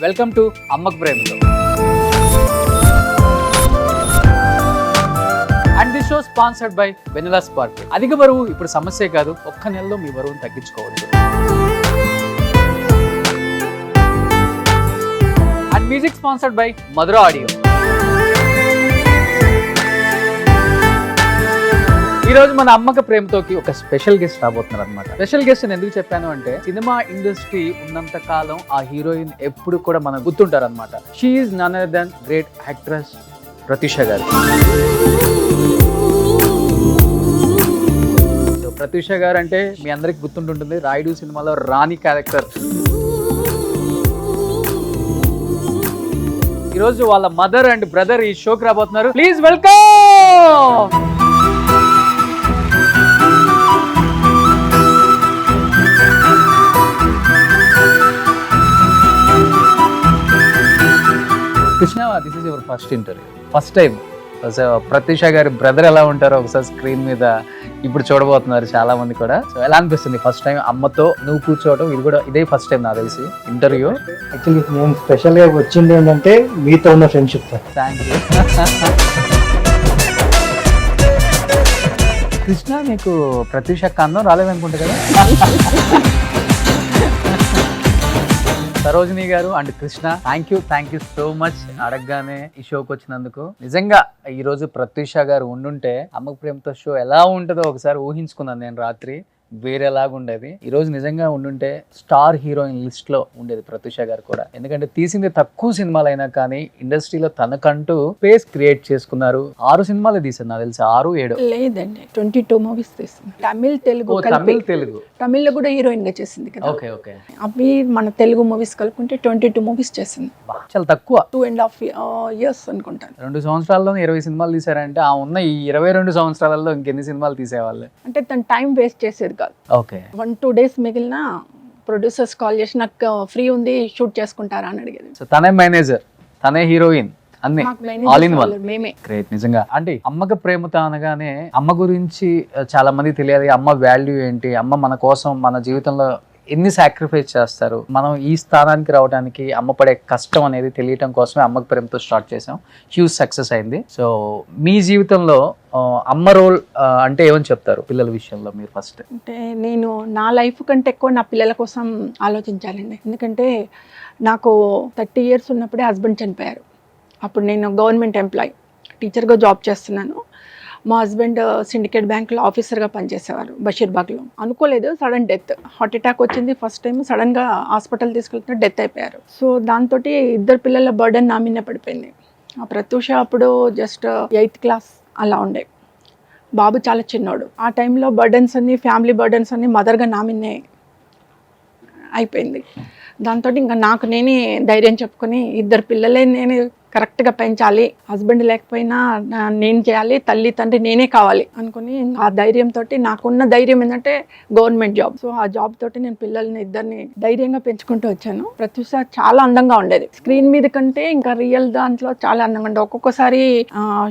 Welcome to అమ్మకు ప్రేమలో. And the show sponsored by vanilla spark. అధిక బరువు ఇప్పుడు సమస్యే కాదు, ఒక్క నెలలో మీ బరువును తగ్గించుకోవచ్చు. And music sponsored by Madhura audio. ఈ రోజు మన అమ్మక ప్రేమతోకి ఒక స్పెషల్ గెస్ట్ రాబోతున్నారు అనమాట. స్పెషల్ గెస్ట్ అని ఎందుకు చెప్పాను అంటే, సినిమా ఇండస్ట్రీ ఉన్నంత కాలం ఆ హీరోయిన్ ఎప్పుడు కూడా మనకు గుర్తుంటారు అనమాట. She is none other than great actress Pratyusha గారు. సో ప్రత్యూష గారు అంటే మీ అందరికి గుర్తుంటుంటుంది, రాయుడు సినిమాలో రాణి క్యారెక్టర్. ఈరోజు వాళ్ళ మదర్ అండ్ బ్రదర్ ఈ షోకి రాబోతున్నారు. Please welcome. Krishna, this is your first interview, first time. Pratyusha గారి బ్రదర్ ఎలా ఉంటారో ఒకసారి స్క్రీన్ మీద ఇప్పుడు చూడబోతున్నారు చాలా మంది కూడా. సో ఎలా అనిపిస్తుంది ఫస్ట్ టైం అమ్మతో నువ్వు కూర్చోవడం? ఇది కూడా ఇదే ఫస్ట్ టైం నాకు తెలిసి ఇంటర్వ్యూ. యాక్చువల్లీ నేను స్పెషల్ గా వచ్చింది ఏంటంటే మీతో ఉన్న ఫ్రెండ్షిప్. Thank you. కృష్ణ, నీకు ప్రత్యూష కన్నం రాలేదనుకుంటా కదా? సరోజిని గారు and Krishna, thank you so much అడగగానే ఈ షోకి వచ్చినందుకు. నిజంగా ఈ రోజు ప్రత్యూష గారు ఉండుంటే అమ్మకు ప్రేమతో షో ఎలా ఉంటుందో ఒకసారి ఊహించుకున్నాను నేను రాత్రి. వేరేలాగా ఉండేది. ఈ రోజు నిజంగా ఉండుంటే స్టార్ హీరోయిన్ లిస్ట్ లో ఉండేది ప్రత్యూష గారు కూడా. ఎందుకంటే తీసింది తక్కువ సినిమాలైనా కానీ ఇండస్ట్రీలో తనకంటూ స్పేస్ క్రియేట్ చేసుకున్నారు. 6 సినిమాలు తీసారు నాకు తెలిసి, 6, 7 లేదండి, 22 మూవీస్ తీసింది. తమిళ్ తెలుగు తమిళ్లో కూడా హీరోయిన్ గా చేసింది కదా. Okay okay. అవి మన తెలుగు మూవీస్ కలుపుకుంటే 22 మూవీస్ చేసింది. చాలా తక్కువ, 2.5 years అనుకుంటాను. 2 సంవత్సరాల్లో 20 సినిమాలు తీసారంటే ఆ ఉన్న ఈ 22 సంవత్సరాలలో ఇంకెన్ని సినిమాలు తీసేవాళ్ళు? అంటే తను టైం వేస్ట్ చేసేది కాదు. ఓకే. 1-2 days మిగిలిన ప్రొడ్యూసర్స్ కాల్ చేసి నాకు ఫ్రీ ఉంది షూట్ చేసుకుంటారా అని అడిగేది. సో తనే మేనేజర్, తనే హీరోయిన్, అన్ని ఆల్ ఇన్ వన్. మేమే. గ్రేట్ నిజంగా. అంటే అమ్మకి ప్రేమతో అనగానే అమ్మ గురించి చాలా మంది తెలియాలి. అమ్మ వాల్యూ ఏంటి, అమ్మ మన కోసం మన జీవితంలో ఎన్ని సాక్రిఫైస్ చేస్తారు, మనం ఈ స్థానానికి రావడానికి అమ్మ పడే కష్టం అనేది తెలియటం కోసమే అమ్మకి ప్రేమతో స్టార్ట్ చేసాం. హ్యూజ్ సక్సెస్ అయింది. సో మీ జీవితంలో అమ్మ రోల్ అంటే ఏమని చెప్తారు పిల్లల విషయంలో మీరు ఫస్ట్? అంటే నేను నా లైఫ్ కంటే ఎక్కువ నా పిల్లల కోసం ఆలోచించాలండి. ఎందుకంటే నాకు 30 years ఉన్నప్పుడే హస్బెండ్ చనిపోయారు. అప్పుడు నేను గవర్నమెంట్ ఎంప్లాయీ, టీచర్గా జాబ్ చేస్తున్నాను. మా హస్బెండ్ సిండికేట్ బ్యాంక్లో ఆఫీసర్గా పనిచేసేవారు బషీర్బాగ్లో. అనుకోలేదు, సడన్ డెత్, హార్ట్ అటాక్ వచ్చింది ఫస్ట్ టైం. సడన్గా హాస్పిటల్ తీసుకెళ్తున్న డెత్ అయిపోయారు. సో దాంతో 2 పిల్లల బర్డెన్ నా మీద పడిపోయింది. ఆ ప్రత్యూష అప్పుడు జస్ట్ 8th class అలా ఉండే. బాబు చాలా చిన్నోడు. ఆ టైంలో బర్డెన్స్ అన్ని, ఫ్యామిలీ బర్డెన్స్ అన్ని మదర్గా నా మీదనే అయిపోయింది. దాంతో ఇంకా నాకు నేనే ధైర్యం చెప్పుకొని 2 పిల్లలే నేను కరెక్ట్గా పెంచాలి, హస్బెండ్ లేకపోయినా నేను చేయాలి, తల్లి తండ్రి నేనే కావాలి అనుకుని ఆ ధైర్యంతో, నాకున్న ధైర్యం ఏంటంటే గవర్నమెంట్ జాబ్. సో ఆ జాబ్ తోటి నేను పిల్లల్ని 2 ధైర్యంగా పెంచుకుంటూ వచ్చాను. ప్రత్యూష చాలా అందంగా ఉండేది. స్క్రీన్ మీద కంటే ఇంకా రియల్ దాంట్లో చాలా అందంగా ఉండేది. ఒక్కొక్కసారి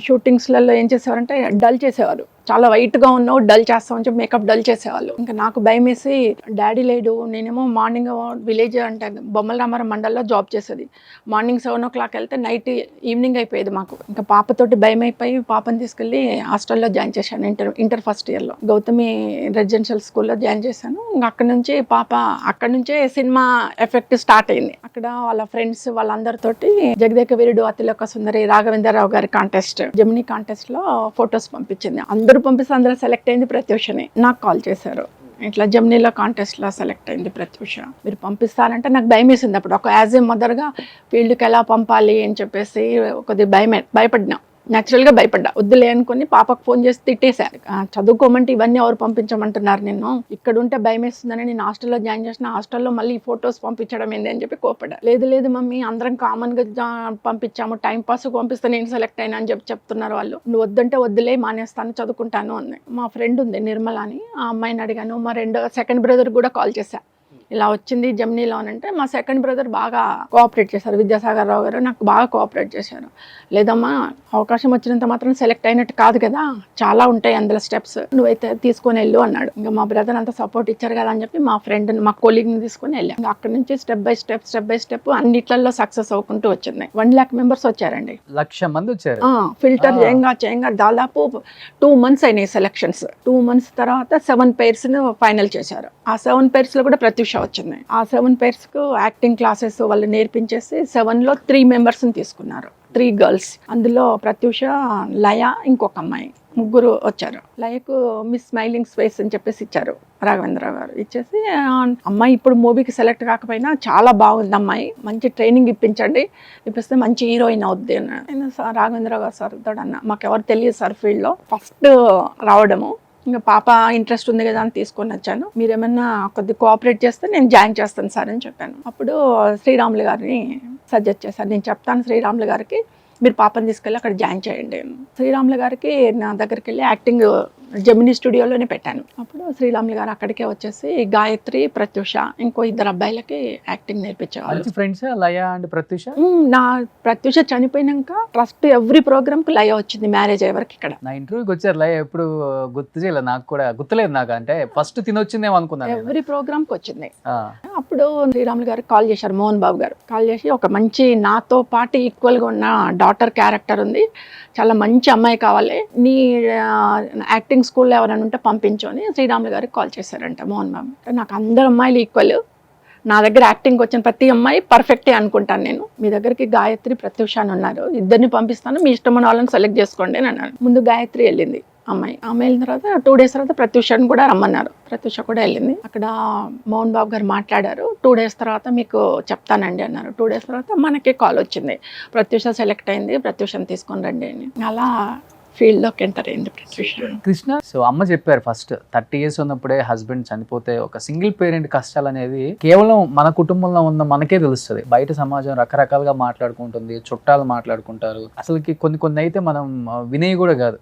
షూటింగ్స్లలో ఏం చేసేవారంటే డల్ చేసేవారు. చాలా వైట్గా ఉన్నావు, డల్ చేస్తామని చెప్పి మేకప్ డల్ చేసేవాళ్ళు. ఇంకా నాకు భయం వేసి, డాడీ లేడు, నేనేమో మార్నింగ్ విలేజ్ అంటే బొమ్మల రామారం మండల్లో జాబ్ చేసేది. మార్నింగ్ 7 o'clock వెళ్తే నైట్ ఈవినింగ్ అయిపోయేది మాకు. ఇంకా పాపతోటి భయం అయిపోయి పాపని తీసుకెళ్ళి హాస్టల్లో జాయిన్ చేశాను. ఇంటర్ ఫస్ట్ ఇయర్లో గౌతమి రెసిడెన్షియల్ స్కూల్లో జాయిన్ చేశాను. ఇంకా అక్కడ నుంచి అక్కడ నుంచే సినిమా ఎఫెక్ట్ స్టార్ట్ అయింది. అక్కడ వాళ్ళ ఫ్రెండ్స్ వాళ్ళందరితోటి జగదేక వీరుడు అతిలోక సుందరి రాఘవేంద్రరావు గారి కాంటెస్ట్, జెమినీ కాంటెస్ట్ లో ఫొటోస్ పంపించింది. అందరూ పంపిస్తే అందులో సెలెక్ట్ అయింది ప్రత్యూషని. నాకు కాల్ చేశారు, ఇట్లా జమ్నీలో కాంటెస్ట్లో సెలెక్ట్ అయింది ప్రత్యూష, మీరు పంపిస్తారంటే నాకు భయం వేసింది. అప్పుడు ఒక యాజ్ ఏ మదర్గా ఫీల్డ్కి ఎలా పంపాలి అని చెప్పేసి కొద్దిగా భయపడినా. న్యాచురల్గా భయపడ్డా. వద్దులే అనుకుని పాపకు ఫోన్ చేసి తిట్టేశారు. చదువుకోమంటే ఇవన్నీ ఎవరు పంపించమంటున్నారు, నేను ఇక్కడ ఉంటే భయం వేస్తుందని నేను హాస్టల్లో జాయిన్ చేసిన, హాస్టల్లో మళ్ళీ ఫొటోస్ పంపించడం ఏంది అని చెప్పి కోపడ్డా. లేదు మమ్మీ, అందరం కామన్గా పంపించాము, టైం పాస్ పంపిస్తే నేను సెలెక్ట్ అయినా అని చెప్తున్నారు వాళ్ళు. నువ్వు వద్దంటే వద్దులే, మానేస్తాను, చదువుకుంటాను అంది. మా ఫ్రెండ్ ఉంది నిర్మల అని, ఆ అమ్మాయిని అడిగాను. మా సెకండ్ బ్రదర్ కూడా కాల్ చేశా, ఇలా వచ్చింది జెమినీలో అని అంటే మా సెకండ్ బ్రదర్ బాగా కోఆపరేట్ చేశారు. విద్యాసాగర్ రావు గారు నాకు బాగా కోఆపరేట్ చేశారు. లేదమ్మా అవకాశం వచ్చినంత మాత్రం సెలెక్ట్ అయినట్టు కాదు కదా, చాలా ఉంటాయి అందులో స్టెప్స్, నువ్వైతే తీసుకొని వెళ్ళు అన్నాడు. ఇంకా మా బ్రదర్ అంతా సపోర్ట్ ఇచ్చారు కదా అని చెప్పి మా ఫ్రెండ్ మా కొలీగ్ని తీసుకొని వెళ్ళాం. అక్కడ నుంచి స్టెప్ బై స్టెప్ అన్నిట్లలో సక్సెస్ అవ్వకుంటూ వచ్చింది. 1 lakh మెంబర్స్ వచ్చారండి. 1,00,000 మంది వచ్చారు. ఫిల్టర్ చేయంగా దాదాపు 2 months అయినాయి సెలక్షన్స్. 2 months తర్వాత 7 pairs ఫైనల్ చేశారు. ఆ 7 pairs లో కూడా ప్రత్యూష వచ్చింది. ఆ 7 pairs కు యాక్టింగ్ క్లాసెస్ వాళ్ళు నేర్పించేసి 7లో 3 members తీసుకున్నారు, 3 girls. అందులో ప్రత్యూష, లయ, ఇంకొక అమ్మాయి, 3 వచ్చారు. లయకు మిస్ స్మైలింగ్ స్పేస్ అని చెప్పేసి ఇచ్చారు రాఘవేంద్రరావు గారు. ఇచ్చేసి అమ్మాయి ఇప్పుడు మూవీకి సెలెక్ట్ కాకపోయినా చాలా బాగుంది అమ్మాయి, మంచి ట్రైనింగ్ ఇప్పించండి, ఇప్పిస్తే మంచి హీరోయిన్ అవుద్ది అన్నాడు. నేను రాఘవేంద్రరావు గారు సార్ తోడన్నా, మాకెవరు తెలియదు సార్ ఫీల్డ్లో, ఫస్ట్ రావడము, ఇంకా పాప ఇంట్రెస్ట్ ఉంది కదా అని తీసుకొని వచ్చాను, మీరేమన్నా కొద్ది కోఆపరేట్ చేస్తే నేను జాయిన్ చేస్తాను సార్ అని చెప్పాను. అప్పుడు శ్రీరాములు గారిని సజెస్ట్ చేశాను, నేను చెప్తాను శ్రీరాములు గారికి, మీరు పాపని తీసుకెళ్ళి అక్కడ జాయిన్ చేయండి. శ్రీరాములు గారికి నా దగ్గరికి వెళ్ళి యాక్టింగ్ జెమినీ స్టూడియోలోనే పెట్టాను. అప్పుడు శ్రీరాములు గారు అక్కడికే వచ్చేసి గాయత్రి, ప్రత్యూష, ఇంకో 2 అబ్బాయిలకి యాక్టింగ్ నేర్పించేవాళ్ళు. Friends Laya and Pratyusha. నా ప్రత్యూష చనిపోయినాక ఫస్ట్ ఎవ్రీ ప్రోగ్రామ్ కు లయ వచ్చింది, మ్యారేజ్ అయ్యే వరకు. ఇక్కడ నా ఇంటర్వ్యూకి వచ్చారు లయ, ఎప్పుడు గుర్తు చేయలేదు, నాకు కూడా గుర్తులేదు. నాకు అంటే ఫస్ట్ తినొచ్చిందేమో అనుకున్నాను. ఎవ్రీ ప్రోగ్రామ్ కి వచ్చింది. అప్పుడు శ్రీరాములు గారికి కాల్ చేశారు, మోహన్ బాబు గారు కాల్ చేసి, ఒక మంచి నాతో పాటు ఈక్వల్ గా ఉన్న డాటర్ క్యారెక్టర్ ఉంది, చాలా మంచి అమ్మాయి కావాలి, నీ యాక్టింగ్ స్కూల్లో ఎవరైనా ఉంటే పంపించు అని శ్రీరాములు గారికి కాల్ చేశారంట మోహన్ బాబు. నాకు అందరు అమ్మాయిలు ఈక్వల్, నా దగ్గర యాక్టింగ్కి వచ్చిన ప్రతి అమ్మాయి పర్ఫెక్టే అనుకుంటాను నేను, మీ దగ్గరికి గాయత్రి, ప్రత్యూష అని ఉన్నారు, 2 పంపిస్తాను, మీ ఇష్టమైన వాళ్ళని సెలెక్ట్ చేసుకోండి అని అన్నారు. ముందు గాయత్రి వెళ్ళింది అమ్మాయి, ఆమె వెళ్ళిన తర్వాత 2 days తర్వాత ప్రత్యూషని కూడా రమ్మన్నారు, ప్రత్యూష కూడా వెళ్ళింది. అక్కడ మోహన్ బాబు గారు మాట్లాడారు, 2 days తర్వాత మీకు చెప్తానండి అన్నారు. 2 days తర్వాత మనకి కాల్ వచ్చింది, ప్రత్యూష సెలెక్ట్ అయింది, ప్రత్యూషని తీసుకొని రండి అని. అలా ఫీల్డ్లోకి ఎంటర్ అయింది ప్రత్యూష. కృష్ణ, సో అమ్మ చెప్పారు ఫస్ట్ 30 years ఉన్నప్పుడే హస్బెండ్ చనిపోతే ఒక సింగిల్ పేరెంట్ కష్టాలు అనేది కేవలం మన కుటుంబంలో ఉన్న మనకే తెలుస్తుంది. బయట సమాజం రకరకాలుగా మాట్లాడుకుంటుంది, చుట్టాలు మాట్లాడుకుంటారు, అసలుకి కొన్ని అయితే మనం వినేవి కూడా కాదు,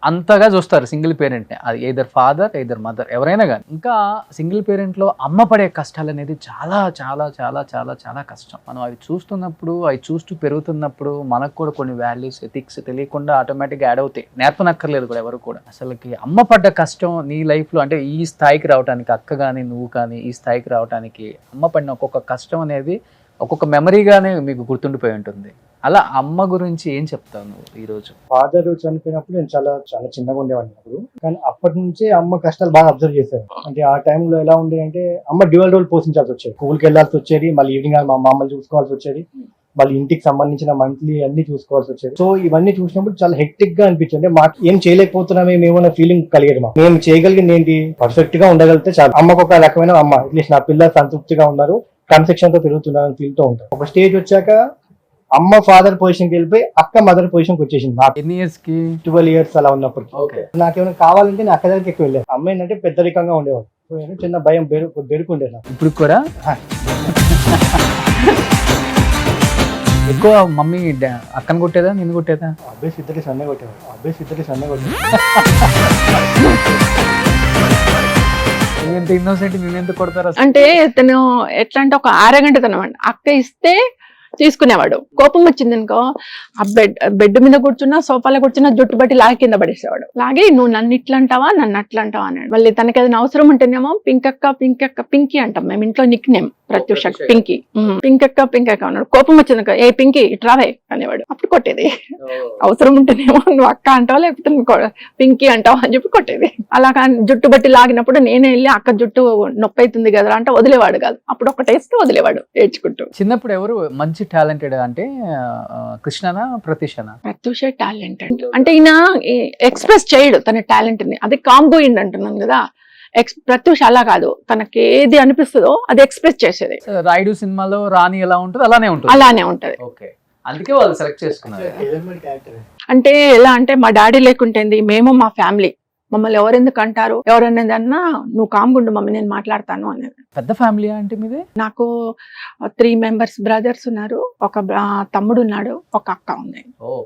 అంతగా చూస్తారు సింగిల్ పేరెంట్ని. అది ఎయిదర్ ఫాదర్ ఎయిదర్ మదర్ ఎవరైనా కానీ. ఇంకా సింగిల్ పేరెంట్లో అమ్మ పడే కష్టాలు అనేది చాలా చాలా చాలా చాలా చాలా కష్టం. మనం అవి చూస్తున్నప్పుడు, అవి చూస్తూ పెరుగుతున్నప్పుడు మనకు కూడా కొన్ని వాల్యూస్, ఎథిక్స్ తెలియకుండా ఆటోమేటిక్గా యాడ్ అవుతాయి, నేర్పనక్కర్లేదు కూడా ఎవరు కూడా. అసలుకి అమ్మ పడ్డ కష్టం నీ లైఫ్లో, అంటే ఈ స్థాయికి రావడానికి, అక్క కానీ నువ్వు కానీ ఈ స్థాయికి రావడానికి అమ్మ పడిన ఒక్కొక్క కష్టం అనేది ఒక్కొక్క మెమరీగానే మీకు గుర్తుండిపోయి ఉంటుంది. అలా అమ్మ గురించి ఏం చెప్తావు నువ్వు ఈరోజు? ఫాదర్ చనిపోయినప్పుడు నేను చాలా చాలా చిన్నగా ఉండేవాడిని అప్పుడు, కానీ అప్పటి నుంచే అమ్మ కష్టాలు బాగా అబ్జర్వ్ చేశాను. అంటే ఆ టైంలో ఎలా ఉంది అంటే అమ్మ డ్యూయల్ రోల్ పోషించాల్సి వచ్చేది, స్కూల్కి వెళ్ళాల్సి వచ్చేది, మళ్ళీ ఈవినింగ్ మా మమ్మల్ని చూసుకోవాల్సి వచ్చేది, మళ్ళీ ఇంటికి సంబంధించిన మంత్లీ అన్ని చూసుకోవాల్సి వచ్చేది. సో ఇవన్నీ చూసినప్పుడు చాలా హెక్టిక్ గా అనిపించింది, అంటే మాకు ఏం చేయలేకపోతున్నామేమో అనే ఫీలింగ్ కలిగేది. మాకు మేము చేయగలిగింది ఏంటి, పర్ఫెక్ట్ గా ఉండగలిగితే చాలా. అమ్మకు ఒక రకమైన అమ్మ, అట్లీస్ట్ నా పిల్లలు సంతృప్తిగా ఉన్నారు, కన్సెక్షన్ తో పెరుగుతున్నారని ఫీల్ తో ఉంటారు. ఒక స్టేజ్ వచ్చాక అమ్మ ఫాదర్ పొజిషన్కి వెళ్ళిపోయి అక్క మదర్ పొజిషన్కి వచ్చేసింది. నాకు ఎన్ని ఇయర్స్ కి? 12 years అలా ఉన్నప్పుడు. నాకేమైనా కావాలంటే నా అక్క దగ్గరికి ఎక్కువ వెళ్ళాను. అమ్మాయి ఏంటంటే పెద్దరికంగా ఉండేవాడు, చిన్న భయం బెరుకుండే నాకు. ఇప్పుడు కూడా ఎక్కువ మమ్మీ అక్కను కొట్టేదా నిన్ను కొట్టేదా? అబ్బాయి ఇద్దరికి సన్నే కొట్టేవాడు. ఎంత ఇన్నోసెంట్, నేను ఎంత కొడతారు అంటే తను ఎట్లా అంటే ఒక ఆరగంటతనం అండి. అక్క ఇస్తే తీసుకునేవాడు, కోపం వచ్చింది అనుకో ఆ బెడ్ మీద కూర్చున్నా, సోఫాలో కూర్చున్నా జుట్టు బట్టి లాగి కింద పడేసేవాడు. లాగి నువ్వు నన్ను ఇట్లా అంటావా, నన్ను అట్లా అంటావా అన్నాడు. మళ్ళీ తనకి ఏదైనా అవసరం ఉంటేనేమో పింకీ అంటాం మేము ఇంట్లో, నిక్ నేమ్ ప్రత్యూష పింకక్క అన్నాడు. కోపం వచ్చింది, ఏ పింకీ ఇట్రావే అనేవాడు. అప్పుడు కొట్టేది. అవసరం ఉంటేనేమో నువ్వు అక్క అంటావా లేకపోతే పింకీ అంటావా అని చెప్పి కొట్టేది. అలా కానీ జుట్టు బట్టి లాగినప్పుడు నేనే వెళ్ళి అక్క జుట్టు నొప్పి అవుతుంది కదా అంటే వదిలేవాడు కాదు, అప్పుడు ఒక టేస్ట్ వదిలేవాడు ఏడ్చుకుంటూ. చిన్నప్పుడు ఎవరు మంచి టాలెంటెడ్ అంటే కృష్ణనా ప్రత్యూషనా? ప్రత్యూష టాలెంటెడ్ అంటే ఈయన ఎక్స్ప్రెస్ చేయడు తన టాలెంట్ ని, అది కాంబోయిండ్ అంటున్నాను కదా. ప్రత్యూష అలా కాదు, తనకి ఏది అనిపిస్తుందో అది ఎక్స్ప్రెస్ చేసేది. రాయుడు సినిమాలో రాణి ఎలా ఉంటుంది అలానే ఉంటుంది. ఓకే, అందుకే వాళ్ళు సెలెక్ట్ చేసుకున్నారు. అంటే ఎలా అంటే మా డాడీ లేకుంటేంది, మేము మా ఫ్యామిలీ, మమ్మల్ని ఎవరెందుకు అంటారు, ఎవరనేదన్నా నువ్వు కామ్గుండు మమ్మీ నేను మాట్లాడతాను అనేది. పెద్ద ఫ్యామిలీ అంటే మీదే? నాకు 3 members బ్రదర్స్ ఉన్నారు, ఒక తమ్ముడు ఉన్నాడు, ఒక అక్క ఉంది.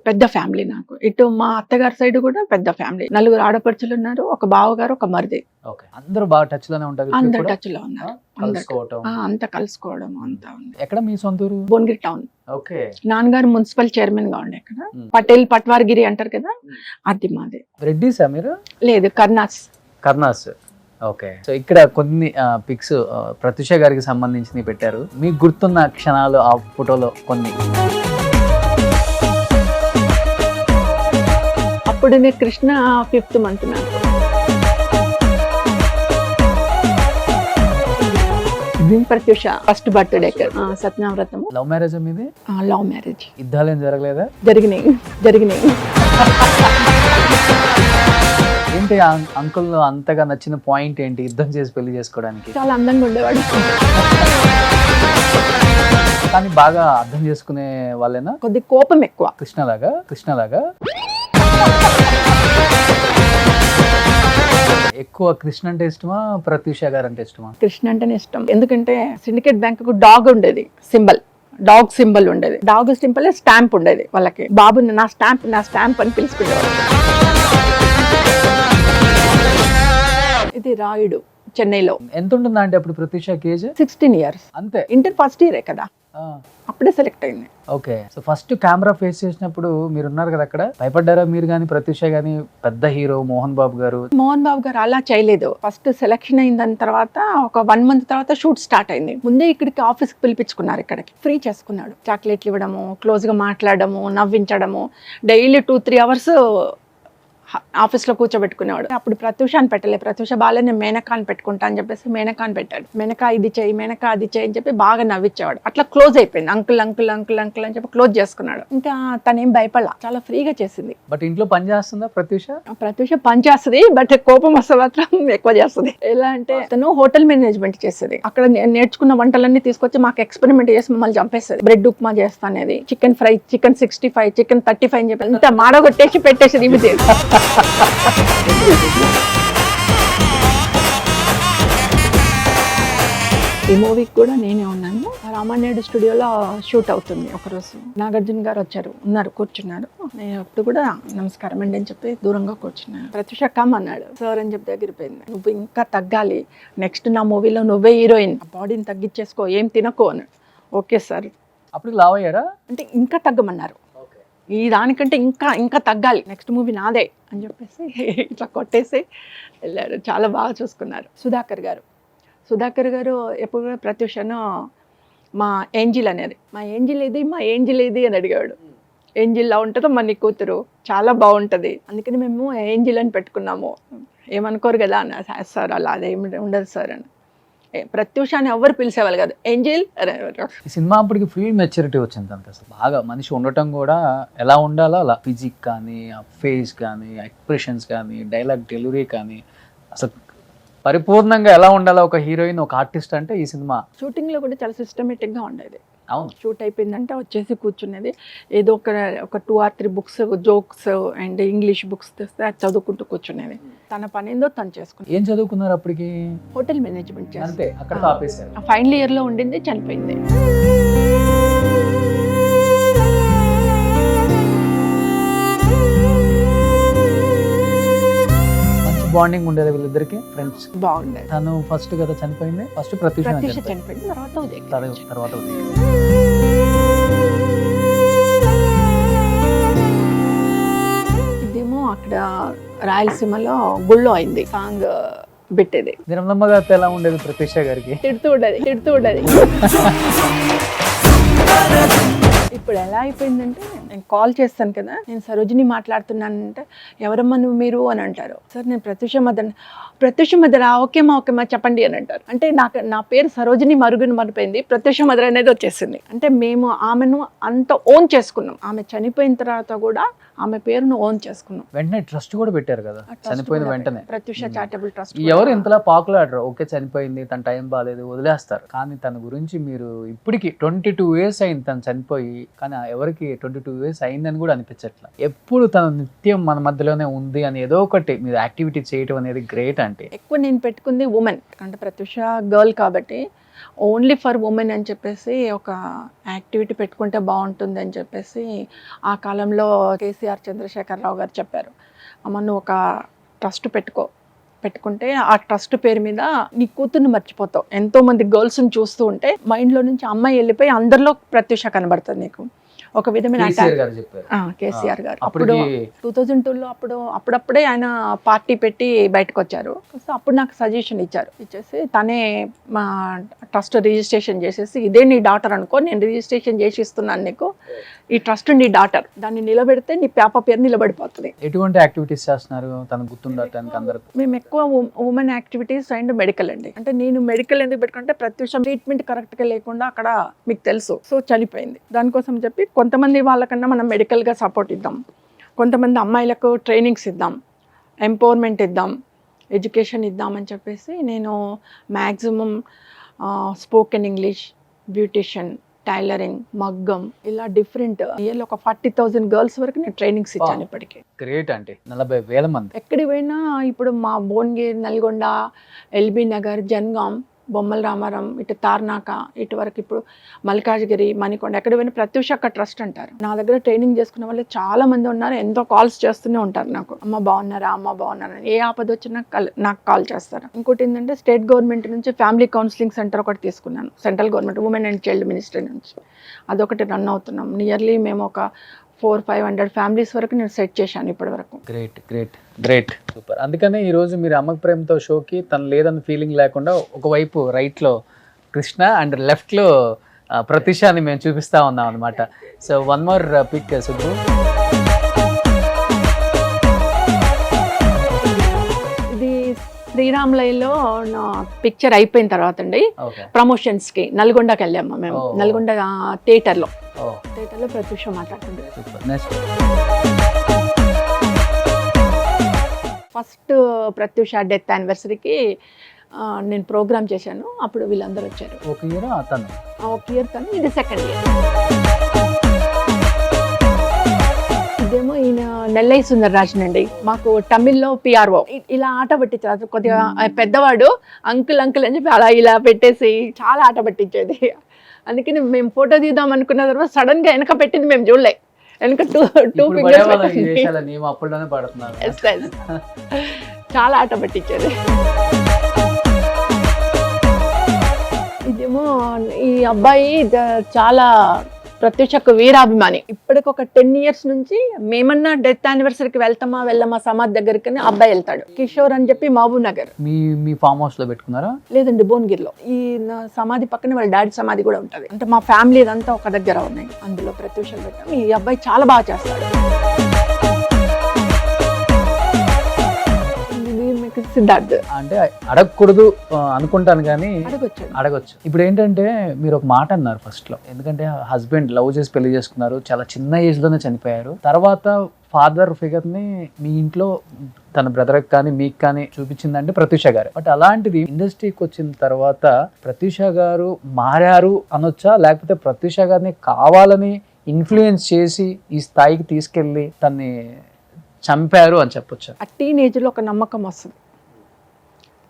పెద్ద ఫ్యామిలీ నాకు. ఇటు మా అత్తగారి సైడ్ కూడా పెద్ద ఫ్యామిలీ, 4 ఆడపడుచులు ఉన్నారు, ఒక బావగారు, ఒక మరిది. ఓకే, అందరూ బాగా టచ్ లోనే ఉంటారు ఇప్పుడు అందరు కూడా? టచ్ లో ఉన్నారు. కలుసుకోవటం. అంతా కలుసుకోవడం అంతా ఉంది. ఎక్కడ మీ సొంత ఊరు? భువనగిరి టౌన్. ఓకే. నాన్నగారు మున్సిపల్ చైర్మన్ గా ఉండే ఇక్కడ. Hmm. పటేల్ పట్వార్గిరి అంటారు కదా, అది మాది. రెడ్డిసా మీరు? లేదు, కర్నాస్. కర్నాస్. ఓకే. సో ఇక్కడ కొన్ని పిక్స్ ప్రత్యూష గారికి సంబంధించి పెట్టారు. మీకు గుర్తున్న క్షణాలు ఆ ఫోటోలో కొన్ని. అప్పుడు నేను కృష్ణ 5th month నాకు. ప్రత్యూష ఫస్ట్ బర్త్డే సత్యనావ్రతము. లవ్ మ్యారేజ్ మీది? Love marriage. యుద్ధాలు ఏం జరగలేదా? జరిగినాయి. ఏంటి అంకుల్ అంతగా నచ్చిన పాయింట్ ఏంటి యుద్ధం చేసి పెళ్లి చేసుకోవడానికి? చాలా అందంగా ఉండేవాడు. కానీ బాగా అర్థం చేసుకునే వాళ్ళేనా? కొద్ది కోపం ఎక్కువ. కృష్ణలాగా ఎక్కువ కృష్ణ అంటే ఇష్టమా, ప్రత్యూష గారు అంటే ఇష్టమా? కృష్ణ అంటేనే ఇష్టం. ఎందుకంటే సిండికేట్ బ్యాంక్ కు డాగ్ ఉండేది, డాగ్ సింబల్ ఉండేది. డాగ్ సింబల్ స్టాంప్ ఉండేది వాళ్ళకి. బాబు నా స్టాంప్ అని పిలుచుకునేవాడు. ఇది రాయుడు, చెన్నైలో. ఎంత ఉంటుందా అంటే అప్పుడు ప్రత్యూష కేజ్? 16 years. అంతే. ఇంటర్ ఫస్ట్ ఇయరే కదా, అప్పుడే సెలెక్ట్ అయింది. Okay. So first camera face చేసినప్పుడు మీరు ఉన్నారు కదా అక్కడ, భయపడ్డారా మీరు కానీ ప్రత్యూష కానీ? పెద్ద హీరో మోహన్ బాబు గారు అలా చేయలేదు. ఫస్ట్ సెలెక్షన్ అయిన తర్వాత ఒక 1 month తర్వాత షూట్ స్టార్ట్ అయింది. ముందే ఇక్కడికి ఆఫీస్ కి పిలిపించుకున్నారు. ఇక్కడికి ఫ్రీ చేసుకున్నాడు. చాక్లెట్లు ఇవ్వడము, క్లోజ్ గా మాట్లాడము, నవ్వించడము. డైలీ 2-3 hours ఆఫీస్లో కూర్చోబెట్టుకునేవాడు. అప్పుడు ప్రత్యూష అని పెట్టలే, ప్రత్యూష బాలే నేను మేనకా అని పెట్టుకుంటా అని చెప్పేసి మేనకా పెట్టాడు. మేనకా ఇది చేయి, మేనకా అది చేయి అని చెప్పి బాగా నవ్వించేవాడు. అట్లా క్లోజ్ అయిపోయింది. అంకుల్ అని చెప్పి క్లోజ్ చేసుకున్నాడు. ఇంకా తనేం భయపడలా, చాలా ఫ్రీగా చేసింది. బట్ ఇంట్లో పని చేస్తుందా ప్రత్యూష పని చేస్తుంది, బట్ కోపం వస్తే మాత్రం ఎక్కువ చేస్తుంది. ఎలా అంటే తను హోటల్ మేనేజ్మెంట్ చేస్తుంది. అక్కడ నేర్చుకున్న వంటలన్నీ తీసుకొచ్చి మాకు ఎక్స్పెరిమెంట్ చేసి మమ్మల్ని చంపేస్తుంది. బ్రెడ్ ఉప్మా చేస్తానేది, చికెన్ ఫ్రై, చికెన్ 65, చికెన్ 35 అని చెప్పి అంత మాడగొట్టేసి పెట్టేసి ఇవి ఈ మూవీకి కూడా నేనే ఉన్నాను. రామానాయుడు స్టూడియోలో షూట్ అవుతుంది. ఒకరోజు నాగార్జున గారు ఉన్నారు, కూర్చున్నారు. నేను అప్పుడు కూడా నమస్కారం అండి అని చెప్పి దూరంగా కూర్చున్నాను. ప్రత్యూష కమ్ అన్నాడు. సార్ అని చెప్పి దగ్గరిపోయింది. నువ్వు ఇంకా తగ్గాలి, నెక్స్ట్ నా మూవీలో నువ్వే హీరోయిన్, బాడీని తగ్గించేసుకో, ఏం తినకో అన్నాడు. Okay sir. అప్పుడు లావ్ అయ్యారా? అంటే ఇంకా తగ్గమన్నారు. ఈ దానికంటే ఇంకా తగ్గాలి, నెక్స్ట్ మూవీ నాదే అని చెప్పేసి ఇట్లా కొట్టేసి వెళ్ళారు. చాలా బాగా చూసుకున్నారు. సుధాకర్ గారు ఎప్పుడు కూడా ప్రత్యూషను మా ఏంజిల్ అనేది, మా ఏంజిల్ ఇది అని అడిగాడు. ఏంజిల్లా ఉంటుందో మా నీ కూతురు, చాలా బాగుంటుంది, అందుకని మేము ఏంజిల్ అని పెట్టుకున్నాము, ఏమనుకోరు కదా అన్న. సార్ అలా అదేమి ఉండదు సార్ అని. ప్రత్యూష అని ఎవరు పిలిచేవాళ్ళు కాదు, ఏంజిల్. ఈ సినిమా అప్పటికి ఫుల్ మెచ్యూరిటీ వచ్చింది తనకి. అసలు బాగా మనిషి ఉండటం కూడా ఎలా ఉండాలో అలా, ఫిజిక్ కానీ, ఆ ఫేస్ కానీ, ఎక్స్ప్రెషన్స్ కానీ, డైలాగ్ డెలివరీ కానీ, అసలు పరిపూర్ణంగా ఎలా ఉండాలో ఒక హీరోయిన్, ఒక ఆర్టిస్ట్ అంటే ఈ సినిమా. షూటింగ్ లో కూడా చాలా సిస్టమేటిక్ గా ఉండేది. అవును. షూట్ అయిపోయిందంటే వచ్చేసి కూర్చునేది, ఏదో ఒక 2 or 3 books, jokes and English books తెస్తే అది చదువుకుంటూ కూర్చునేది. తన పని ఏందో తను చేసుకుంది. ఏం చదువుకున్నారు అప్పటికి? హోటల్ మేనేజ్మెంట్ అంతే, అక్కడ ఆపేశారు. ఫైనల్ ఇయర్ లో ఉండింది, చనిపోయింది. బాండింగ్ ఉండేది వీళ్ళిద్దరికి, ఫ్రెండ్స్ బాగుండేది. తను ఫస్ట్ కదా చనిపోయింది, ఫస్ట్ ప్రత్యూష చనిపోయింది, తర్వాత ఇదేమో అక్కడ రాయలసీమలో గుళ్ళో అయింది. సాంగ్ పెట్టేది. నిర్మలమ్మ గారితో ఎలా ఉండేది ప్రత్యూష గారికి? తిడుతూ ఉండేది. ఇప్పుడు ఎలా అయిపోయిందంటే, నేను కాల్ చేస్తాను కదా, నేను సరోజిని మాట్లాడుతున్నానంటే, ఎవరమ్మా నువ్వు మీరు అని అంటారు. సార్ నేను ప్రత్యూష మదర్. ఓకేమా చెప్పండి అని అంటారు. అంటే నా పేరు సరోజిని మరిపోయింది, ప్రత్యూష మదర్ అనేది వచ్చేసింది. అంటే మేము ఆమెను అంత ఓన్ చేసుకున్నాం. ఆమె చనిపోయిన తర్వాత కూడా ఆమె పేరును ఓన్ చేసుకున్నాం. వెంటనే ట్రస్ట్ కూడా పెట్టారు కదా చనిపోయిన వెంటనే. Pratyusha charitable trust. ఎవరు ఇంతలా పాపులర్? ఓకే చనిపోయింది, తన టైం బాగాలేదు, వదిలేస్తారు. కానీ తన గురించి మీరు ఇప్పటికి 22 years అయింది తను చనిపోయి, కానీ ఎవరికి 22 years అయిందని కూడా అనిపించట్లా. ఎప్పుడు తను నిత్యం మన మధ్యలోనే ఉంది అని ఏదో ఒకటి మీరు యాక్టివిటీ చేయడం అనేది గ్రేట్. అంటే ఎక్కువ నేను పెట్టుకుంది ఉమెన్, అంటే ప్రత్యూష గర్ల్ కాబట్టి ఓన్లీ ఫర్ ఉమెన్ అని చెప్పేసి ఒక యాక్టివిటీ పెట్టుకుంటే బాగుంటుంది అని చెప్పేసి ఆ కాలంలో కేసీఆర్ చంద్రశేఖరరావు గారు చెప్పారు. అమ్మ నువ్వు ఒక ట్రస్ట్ పెట్టుకో, పెట్టుకుంటే ఆ ట్రస్ట్ పేరు మీద నీ కూతుర్ని మర్చిపోతావు. ఎంతో మంది గర్ల్స్ని చూస్తూ ఉంటే మైండ్లో నుంచి అమ్మాయి వెళ్ళిపోయి అందరిలో ప్రత్యూష కనబడుతుంది నీకు. ఒక విధమైన కేసీఆర్ గారు చెప్పారు. కేసీఆర్ గారు అప్పుడు అప్పటికి 2002లో అప్పుడప్పుడే ఆయన పార్టీ పెట్టి బయటకు వచ్చారు. సో అప్పుడు నాకు సజెషన్ ఇచ్చేసి తనే మా ట్రస్ట్ రిజిస్ట్రేషన్ చేసేసి, ఇదే నీ డాటర్ అనుకో, నేను రిజిస్ట్రేషన్ చేసి ఇస్తున్నాను నీకు, ఈ ట్రస్ట్ నీ డాటర్, దాన్ని నిలబెడితే నీ పాప పేరు నిలబడిపోతుంది. ఎటువంటి యాక్టివిటీస్ చేస్తున్నారు తనకు గుర్తుండటానికి అందరికి? మేము ఎక్కువ ఉమెన్ యాక్టివిటీస్ అండ్ మెడికల్ అండి. అంటే నేను మెడికల్ ఎందుకు పెట్టుకుంటే ప్రత్యూష ట్రీట్మెంట్ కరెక్ట్గా లేకుండా అక్కడ మీకు తెలుసు సో చనిపోయింది. దానికోసం చెప్పి కొంతమంది వాళ్ళకన్నా మనం మెడికల్గా సపోర్ట్ ఇద్దాం, కొంతమంది అమ్మాయిలకు ట్రైనింగ్స్ ఇద్దాం, ఎంపవర్మెంట్ ఇద్దాం, ఎడ్యుకేషన్ ఇద్దామని చెప్పేసి నేను maximum spoken English, beautician, tailoring, మగ్గం, ఇలా డిఫరెంట్ ఇయర్లో ఒక 40,000 గర్ల్స్ వరకు నేను ట్రైనింగ్స్ ఇచ్చాను ఇప్పటికి. గ్రేట్ అంటే 40,000 మంది. ఎక్కడికి పోయినా ఇప్పుడు మా భువనగిరి, నల్గొండ, ఎల్బీ నగర్, జన్గాం, బొమ్మల రామారం, ఇటు తార్నాక, ఇటు వరకు ఇప్పుడు మల్కాజ్గిరి, మణికొండ, ఎక్కడ పోయినా ప్రత్యూష అక్క ట్రస్ట్ అంటారు. నా దగ్గర ట్రైనింగ్ చేసుకున్న వాళ్ళు చాలా మంది ఉన్నారు. ఎంతో కాల్స్ చేస్తూనే ఉంటారు నాకు, అమ్మ బాగున్నారా, అమ్మ బాగున్నారా, ఏ ఆపద వచ్చినా నాకు కాల్ చేస్తారు. ఇంకోటి ఏంటంటే స్టేట్ గవర్నమెంట్ నుంచి ఫ్యామిలీ కౌన్సిలింగ్ సెంటర్ ఒకటి తీసుకున్నాను, central government women and child ministry నుంచి. అదొకటి రన్ అవుతున్నాం. నియర్లీ మేము ఒక 400-500 ఫ్యామిలీస్ వరకు నేను సెట్ చేశాను ఇప్పటి వరకు. Great great great, super. అందుకనే ఈరోజు మీరు అమ్మక ప్రేమతో షోకి తను లేదన్న ఫీలింగ్ లేకుండా ఒకవైపు రైట్లో కృష్ణ అండ్ లెఫ్ట్లో ప్రతిషాని మేము చూపిస్తా ఉన్నాం అనమాట. So one more pic Subbu. ఇది శ్రీరామ్లైలో నా పిక్చర్ అయిపోయిన తర్వాత అండి, ఓకే, ప్రమోషన్స్కి నల్గొండకి వెళ్ళాము మేము. నల్గొండ థియేటర్లో ప్రత్యూష మాట్లాడుతుంది. Super. Next first Pratyusha death యానివర్సరీకి నేను ప్రోగ్రామ్ చేశాను. అప్పుడు వీళ్ళందరూ వచ్చారు. ఒక ఇయర్ తను, ఒక ఇయర్ తను, ఇది సెకండ్ ఇయర్. ఇదేమో ఈయన నెల్లై సుందరరాజన్ అండి, మాకు తమిళ్లో పిఆర్ఓ. ఇలా ఆట పట్టించారు, కొద్దిగా పెద్దవాడు, అంకుల్ అంకుల్ అని చెప్పి అలా ఇలా పెట్టేసి చాలా ఆట పట్టించేది. అందుకని మేము ఫోటో తీద్దాం అనుకున్న తర్వాత సడన్ గా వెనక పెట్టింది మేము చూడలే. వెనక టూ అప్పుడులోనే పడుతున్నారు. చాలా ఆట పట్టించేది. ఇదేమో ఈ అబ్బాయి చాలా ప్రత్యూషకు వీరాభిమాని. ఇప్పటికి ఒక 10 years నుంచి మేమన్నా డెత్ యానివర్సరీకి వెళ్ళమా సమాధి దగ్గరికి అబ్బాయి వెళ్తాడు. కిషోర్ అని చెప్పి మహబూబ్ నగర్. మీ ఫామ్ హౌస్ లో పెట్టుకున్నారా? లేదండి, భువనగిరిలో. ఈ సమాధి పక్కన వాళ్ళ డాడీ సమాధి కూడా ఉంటుంది. అంటే మా ఫ్యామిలీ అదంతా ఒక దగ్గర ఉన్నాయి. అందులో ప్రత్యూషం పెట్టాం. ఈ అబ్బాయి చాలా బాగా చేస్తాడు. సిద్ధార్థ్ అంటే అడగకూడదు అనుకుంటాను కానీ అడగొచ్చు. ఇప్పుడు ఏంటంటే మీరు ఒక మాట అన్నారు ఫస్ట్ లో, ఎందుకంటే హస్బెండ్ లవ్ చేసి పెళ్లి చేసుకున్నారు, చాలా చిన్న ఏజ్ లోనే చనిపోయారు. తర్వాత ఫాదర్ ఫిగర్ ని మీ ఇంట్లో తన బ్రదర్ కానీ మీకు కానీ చూపించిందంటే ప్రత్యూష గారు. బట్ అలాంటిది ఇండస్ట్రీకి వచ్చిన తర్వాత ప్రత్యూష గారు మారారు అనొచ్చా, లేకపోతే ప్రత్యూష గారిని కావాలని ఇన్ఫ్లుయెన్స్ చేసి ఈ స్థాయికి తీసుకెళ్ళి తన్ని చంపారు అని చెప్పొచ్చు? ఆ టీనేజ్లో ఒక నమ్మకం వస్తుంది.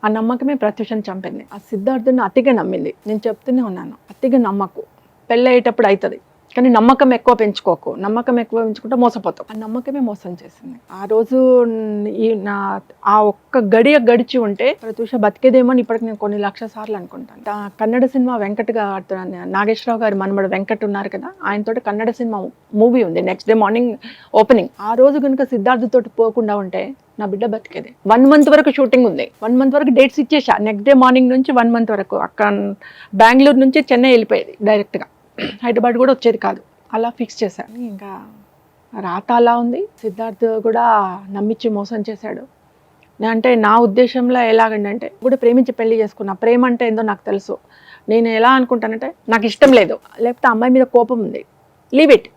ఆ నమ్మకమే ప్రత్యూషని చంపింది. ఆ సిద్ధార్థుని అతిగా నమ్మింది. నేను చెప్తూనే ఉన్నాను, అతిగా నమ్మకు, పెళ్ళి అయ్యేటప్పుడు అవుతుంది, కానీ నమ్మకం ఎక్కువ పెంచుకోకు. నమ్మకం ఎక్కువ పెంచుకుంటే మోసపోతావు. ఆ నమ్మకమే మోసం చేసింది. ఆ రోజు ఆ ఒక్క గడిచి ఉంటే ప్రత్యూష బతికేదేమో ఇప్పటికి నేను కొన్ని లక్షల సార్లు అనుకుంటాను. కన్నడ సినిమా వెంకట్గా నాగేశ్వరరావు గారి మనమడు వెంకట్ ఉన్నారు కదా, ఆయనతోటి కన్నడ సినిమా మూవీ ఉంది, నెక్స్ట్ డే మార్నింగ్ ఓపెనింగ్. ఆ రోజు కనుక సిద్ధార్థ్ తోటి పోకుండా ఉంటే నా బిడ్డ బతికేది. 1 month వరకు షూటింగ్ ఉంది. 1 month వరకు డేట్స్ ఇచ్చేసా. నెక్స్ట్ డే మార్నింగ్ నుంచి 1 month వరకు అక్కడ బెంగళూరు నుంచి చెన్నై వెళ్ళిపోయేది డైరెక్ట్గా, హైదరాబాద్ కూడా వచ్చేది కాదు. అలా ఫిక్స్ చేశాను. ఇంకా రాత అలా ఉంది. సిద్ధార్థ్ కూడా నమ్మించి మోసం చేశాడు. అంటే నా ఉద్దేశంలో ఎలాగంటే కూడా ప్రేమించి పెళ్లి చేసుకున్నా. ప్రేమ అంటే ఏందో నాకు తెలుసు. నేను ఎలా అనుకుంటానంటే నాకు ఇష్టం లేదు, లేకపోతే అమ్మాయి మీద కోపం ఉంది, లీవ్ ఇట్.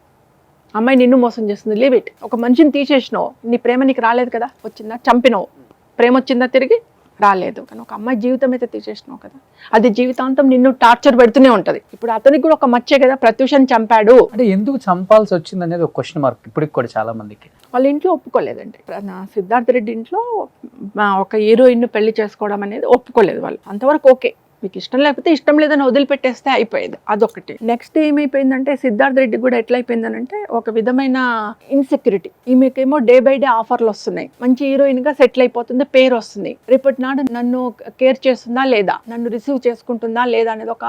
అమ్మాయి నిన్ను మోసం చేస్తుంది, లీవ్ ఇట్. ఒక మనిషిని తీసేసినావు, నీ ప్రేమ నీకు రాలేదు కదా, వచ్చిందా, చంపినావు, ప్రేమ వచ్చిందా తిరిగి రాలేదు. కానీ ఒక అమ్మాయి జీవితం అయితే తీసేసినావు కదా, అది జీవితాంతం నిన్ను టార్చర్ పెడుతూనే ఉంటుంది. ఇప్పుడు అతనికి కూడా ఒక మచ్చే కదా, ప్రత్యూషని చంపాడు. అంటే ఎందుకు చంపాల్సి వచ్చింది అనేది ఒక క్వశ్చన్ మార్క్ ఇప్పటికి కూడా చాలా మందికి. వాళ్ళ ఇంట్లో ఒప్పుకోలేదండి. సిద్ధార్థ్ రెడ్డి ఇంట్లో ఒక హీరోయిన్ పెళ్లి చేసుకోవడం అనేది ఒప్పుకోలేదు వాళ్ళు. అంతవరకు ఓకే, మీకు ఇష్టం లేకపోతే ఇష్టం లేదని వదిలిపెట్టేస్తే అయిపోయేది, అదొకటి. నెక్స్ట్ ఏమైపోయిందంటే సిద్ధార్థ్ రెడ్డి కూడా ఎట్లా అయిపోయిందనంటే ఒక విధమైన ఇన్సెక్యూరిటీ. ఈమెకేమో డే బై డే ఆఫర్లు వస్తున్నాయి, మంచి హీరోయిన్ గా సెటిల్ అయిపోతుంది, పేరు వస్తుంది. రేపటి నాడు నన్ను కేర్ చేస్తుందా లేదా, నన్ను రిసీవ్ చేసుకుంటుందా లేదా అనేది ఒక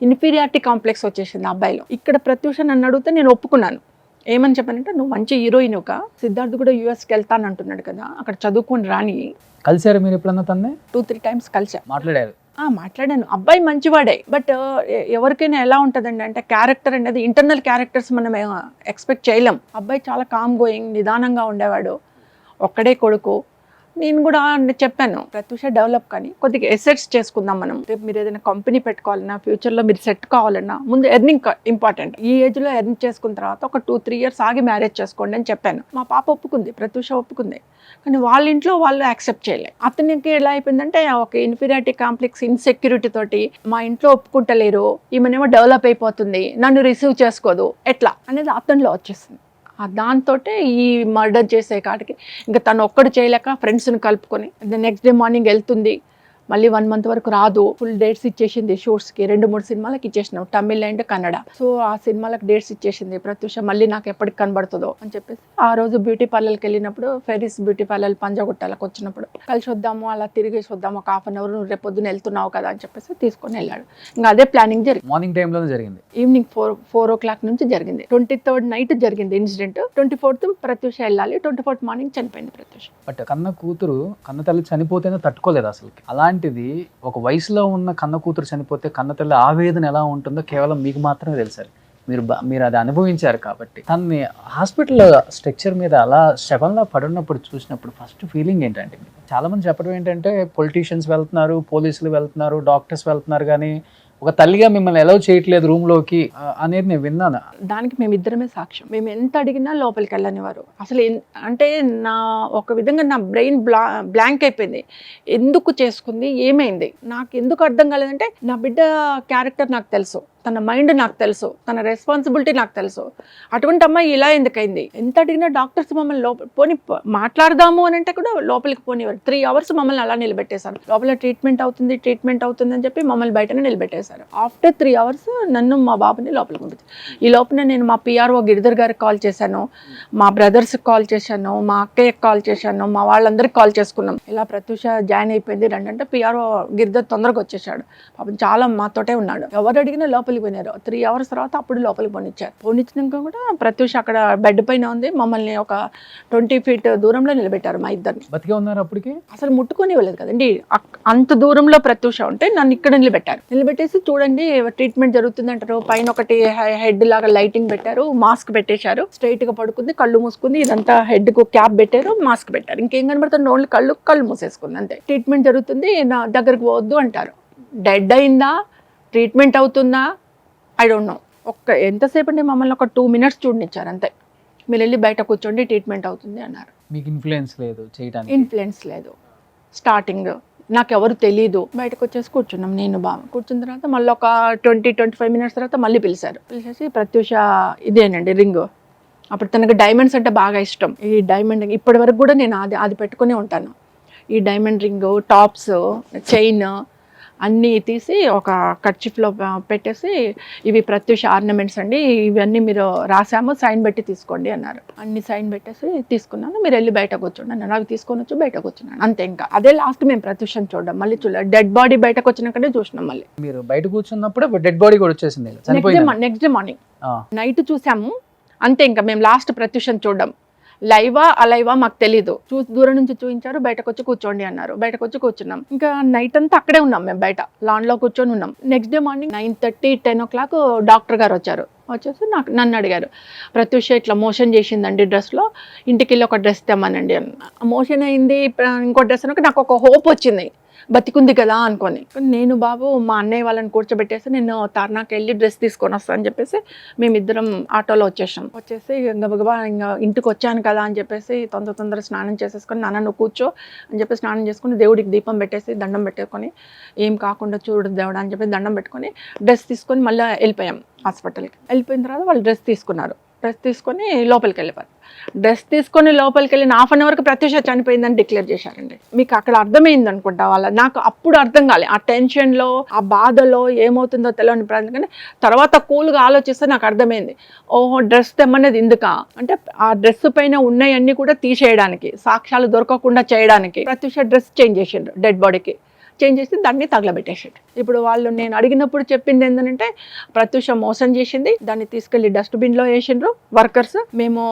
ఇన్ఫీరియారిటీ కాంప్లెక్స్ వచ్చేసింది ఆ అబ్బాయిలో. ఇక్కడ ప్రత్యూష నన్ను అడిగితే నేను ఒప్పుకున్నాను. ఏమని చెప్పానంటే, నువ్వు మంచి హీరోయిన్ ఒక సిద్ధార్థ్ కూడా యూఎస్కి వెళ్తానంటున్నాడు కదా, అక్కడ చదువుకొని రాని. కలిసారు మీరు ఎప్పుడన్నా తన్నే? 2-3 టైమ్స్ కలిసా. మాట్లాడారు? మాట్లాడాను. అబ్బాయి మంచివాడే, బట్ ఎవరికైనా ఎలా ఉంటుందండి అంటే క్యారెక్టర్ అనేది, ఇంటర్నల్ క్యారెక్టర్స్ మనం ఎక్స్పెక్ట్ చేయలేం. అబ్బాయి చాలా కామ్ గోయింగ్, నిదానంగా ఉండేవాడు, ఒక్కడే కొడుకు. నేను కూడా చెప్పాను, ప్రత్యూష డెవలప్ కానీ కొద్దిగా ఎసెట్స్ చేసుకుందాం మనం. రేపు మీరు ఏదైనా కంపెనీ పెట్టుకోవాలన్నా, ఫ్యూచర్లో మీరు సెట్ కావాలన్నా ముందు ఎర్నింగ్ ఇంపార్టెంట్. ఈ ఏజ్లో ఎర్న్ చేసుకున్న తర్వాత ఒక 2-3 ఇయర్స్ ఆగి మ్యారేజ్ చేసుకోండి అని చెప్పాను. మా పాప ఒప్పుకుంది, ప్రత్యూష ఒప్పుకుంది. కానీ వాళ్ళ ఇంట్లో వాళ్ళు యాక్సెప్ట్ చేయలేదు. అతనికి ఎలా అయిపోయిందంటే ఒక ఇన్ఫీరియారిటీ కాంప్లెక్స్, ఇన్సెక్యూరిటీ తోటి మా ఇంట్లో ఒప్పుకుంటలేరు, ఈమెనేమో డెవలప్ అయిపోతుంది, నన్ను రిసీవ్ చేసుకోదు, ఎట్లా అనేది అతనిలో వచ్చేసింది. దాంతో ఈ మర్డర్ చేసే కాటికి ఇంకా తను ఒక్కడు చేయలేక ఫ్రెండ్స్ని కలుపుకొని నెక్స్ట్ డే మార్నింగ్ వెళ్తుంది, మళ్ళీ 1 month వరకు రాదు. ఫుల్ డేట్స్ ఇచ్చేసింది షూట్స్కి, 2-3 సినిమాలకు ఇచ్చేసినాం, తమిళ్ అండ్ కన్నడ. సో ఆ సినిమాలకు డేట్స్ ఇచ్చేసింది ప్రత్యూష, మళ్ళీ నాకు ఎప్పటికి కనబడుతుందో అని చెప్పేసి. ఆ రోజు బ్యూటీ పార్లర్కి వెళ్ళినప్పుడు, ఫెరీస్ బ్యూటీ పార్లర్ పంజాగుట్టాలకు వచ్చినప్పుడు, కలిసి వద్దాము, అలా తిరిగేసి వద్దాము, ఒక 1/2 hour, రేపు పొద్దున వెళ్తున్నావు కదా అని చెప్పేసి తీసుకొని వెళ్ళాడు. ఇంకా అదే ప్లానింగ్ జరిగింది. మార్నింగ్ టైంలోనే జరిగింది? ఈవినింగ్ 4 o'clock నుంచి జరిగింది. 23rd నైట్ జరిగింది ఇన్సిడెంట్. 24th ప్రత్యూష వెళ్ళాలి, 24th మార్నింగ్ చనిపోయింది ప్రత్యూష. బట్ కన్న కూతురు, కన్న తల్లి చనిపోతేనే తట్టుకోలేదు అసలు. అలాంటిది ఒక వయసులో ఉన్న కన్న కూతురు చనిపోతే కన్న తల్లి ఆవేదన ఎలా ఉంటుందో కేవలం మీకు మాత్రమే తెలుసారు. మీరు అది అనుభవించారు కాబట్టి. తనని హాస్పిటల్ స్ట్రక్చర్ మీద అలా శవంలా పడున్నప్పుడు చూసినప్పుడు ఫస్ట్ ఫీలింగ్ ఏంటంటే, చాలా మంది చెప్పడం ఏంటంటే పొలిటీషియన్స్ వెళ్తున్నారు, పోలీసులు వెళ్తున్నారు, డాక్టర్స్ వెళ్తున్నారు, కానీ ఒక తల్లిగా మిమ్మల్ని అలౌ చేయట్లేదు రూమ్లోకి అనేది నేను విన్నాను. దానికి మేమిద్దరమే సాక్ష్యం. మేము ఎంత అడిగినా లోపలికి వెళ్ళనివారు. అసలు అంటే నా ఒక విధంగా నా బ్రెయిన్ బ్లాంక్ అయిపోయింది. ఎందుకు చేసుకుంది, ఏమైంది, నాకు ఎందుకు అర్థం కాలేదంటే, నా బిడ్డ క్యారెక్టర్ నాకు తెలుసు, తన మైండ్ నాకు తెలుసు, తన రెస్పాన్సిబిలిటీ నాకు తెలుసు. అటువంటి అమ్మాయి ఇలా ఎందుకైంది? ఎంత అడిగినా డాక్టర్స్ మమ్మల్ని పోని మాట్లాడదాము అని అంటే కూడా లోపలికి పోనివారు. 3 hours మమ్మల్ని అలా నిలబెట్టేశారు. లోపల ట్రీట్మెంట్ అవుతుంది అని చెప్పి మమ్మల్ని బయటనే నిలబెట్టేశారు. ఆఫ్టర్ 3 hours నన్ను, మా బాబుని లోపలికి పంపించారు. ఈ లోపల నేను మా పిఆర్ఓ గిరిధర్ గారికి కాల్ చేశాను, మా బ్రదర్స్కి కాల్ చేశాను, మా అక్కయ్యకి కాల్ చేశాను, మా వాళ్ళందరికీ కాల్ చేసుకున్నాం. ఇలా ప్రత్యూష జాయిన్ అయిపోయింది రండి అంటే పిఆర్ఓ గిరిధర్ తొందరగా వచ్చేసాడు. పాపం చాలా మాతోటే ఉన్నాడు. ఎవరు అడిగినా లోపలికి పోయినారు. 3 hours తర్వాత అప్పుడు లోపలికి పోనిచ్చారు. పోనిచ్చినాక కూడా ప్రత్యూష అక్కడ బెడ్ పైన ఉంది, మమ్మల్ని ఒక 20 feet దూరంలో నిలబెట్టారు మా ఇద్దరిని. బతికే ఉన్నారు అప్పటికి? అసలు ముట్టుకొని ఇవ్వలేదు కదండి, అంత దూరంలో ప్రత్యూష ఉంటే నన్ను ఇక్కడ నిలబెట్టేసి చూడండి ట్రీట్మెంట్ జరుగుతుంది అంటారు. పైన ఒకటి హెడ్ లాగా లైటింగ్ పెట్టారు, మాస్క్ పెట్టేశారు, స్ట్రైట్ గా పడుకుంది, కళ్ళు మూసుకుంది, ఇదంతా హెడ్ కు క్యాప్ పెట్టారు, మాస్క్ పెట్టారు, ఇంకేం కనబడుతుంది, ఓన్లీ కళ్ళు మూసేసుకుంది అంతే. ట్రీట్మెంట్ జరుగుతుంది, నా దగ్గరకు పోవద్దు అంటారు. డెడ్ అయిందా, ట్రీట్మెంట్ అవుతుందా, ఐ డోంట్ నో. ఎంతసేపు అండి, మమ్మల్ని ఒక 2 minutes చూడనిచ్చారు అంతే. మీరు వెళ్ళి బయట కూర్చోండి, ట్రీట్మెంట్ అవుతుంది అన్నారు. మీకు ఇన్ఫ్లుయెన్స్ లేదు చేయడానికి? ఇన్ఫ్లుయెన్స్ లేదు. స్టార్టింగ్ నాకు ఎవరు తెలీదు. బయటకు వచ్చేసి కూర్చున్నాం, నేను బాగా కూర్చున్న తర్వాత మళ్ళీ ఒక 20-25 minutes తర్వాత మళ్ళీ పిలిచేసి ప్రత్యూష ఇదేనండి రింగ్. అప్పుడు తనకు డైమండ్స్ అంటే బాగా ఇష్టం. ఈ డైమండ్ ఇప్పటి వరకు కూడా నేను అది పెట్టుకునే ఉంటాను. ఈ డైమండ్ రింగ్, టాప్స్, చైన్ అన్నీ తీసి ఒక కర్చీఫ్లో పెట్టేసి, ఇవి ప్రత్యూష ఆర్నమెంట్స్ అండి, ఇవన్నీ మీరు రాసాము, సైన్ పెట్టి తీసుకోండి అన్నారు. అన్ని సైన్ పెట్టేసి తీసుకున్నాను. మీరు వెళ్ళి బయట కూర్చోండి అన్నారు. అవి తీసుకొని వచ్చి బయట కూర్చున్నాను అంతే. ఇంకా అదే లాస్ట్ మేము ప్రత్యూషను చూడడం, మళ్ళీ చూడలేదు. డెడ్ బాడీ బయటకు వచ్చినాకనే చూసినాం. మళ్ళీ మీరు బయట కూర్చున్నప్పుడు డెడ్ బాడీ కూడా వచ్చేసింది? నెక్స్ట్ డే మార్నింగ్ నైట్ చూసాము అంతే. ఇంకా మేము లాస్ట్ ప్రత్యూషను చూడడం, లైవా అలైవా మాకు తెలీదు. దూరం నుంచి చూపించారు, బయటకు వచ్చి కూర్చోండి అన్నారు. బయటకు వచ్చి కూర్చున్నాం. ఇంకా నైట్ అంతా అక్కడే ఉన్నాం మేము, బయట లాన్ లో కూర్చొని ఉన్నాం. Next day morning 9:30-10 o'clock doctor గారు వచ్చేసి నన్ను అడిగారు, ప్రత్యూష ఇట్లా మోషన్ చేసిందండి డ్రెస్లో, ఇంటికి వెళ్ళి ఒక డ్రెస్ తెమ్మనండి అన్న. మోషన్ అయింది, ఇంకో డ్రెస్ అనక నాకు ఒక హోప్ వచ్చింది, బతికుంది కదా అనుకొని. నేను బాబు మా అన్నయ్య వాళ్ళని కూర్చోబెట్టేసి నేను తార్నాకి వెళ్ళి డ్రెస్ తీసుకొని వస్తాను అని చెప్పేసి మేమిద్దరం ఆటోలో వచ్చేసి గబగబా ఇంకా ఇంటికి వచ్చాను కదా అని చెప్పేసి తొందర స్నానం చేసేసుకొని, నాన్న నువ్వు కూర్చో అని చెప్పి స్నానం చేసుకుని దేవుడికి దీపం పెట్టేసి దండం పెట్టుకొని, ఏం కాకుండా చూడు దేవుడా అని చెప్పి దండం పెట్టుకొని డ్రెస్ తీసుకొని మళ్ళీ వెళ్ళిపోయాం హాస్పిటల్కి. వెళ్ళిపోయిన తర్వాత వాళ్ళు డ్రెస్ తీసుకున్నారు. డ్రెస్ తీసుకొని లోపలికి వెళ్ళిపోయారు. డ్రెస్ తీసుకొని లోపలికి వెళ్ళిన హాఫ్ అన్ అవర్కి ప్రత్యూష చనిపోయిందని డిక్లేర్ చేశారండి. మీకు అక్కడ అర్థమైంది అనుకుంటా నాకు అప్పుడు అర్థం కాలే, ఆ టెన్షన్లో ఆ బాధలో ఏమవుతుందో తెలియని కానీ తర్వాత కూల్గా ఆలోచిస్తే నాకు అర్థమైంది, ఓహో డ్రెస్ తెమ్మనేది ఎందుకా అంటే ఆ డ్రెస్ పైన ఉన్నాయన్నీ కూడా తీసేయడానికి, సాక్ష్యాలు దొరకకుండా చేయడానికి ప్రత్యూష డ్రెస్ చేంజ్ చేసిండ్రు, డెడ్ బాడీకి చేంజ్ చేసి దాన్ని తగలబెట్టేసాడు. ఇప్పుడు వాళ్ళు నేను అడిగినప్పుడు చెప్పింది ఏంటంటే ప్రత్యూష మోసం చేసింది, దాన్ని తీసుకెళ్లి డస్ట్బిన్లో వేసిండ్రు వర్కర్స్. మేము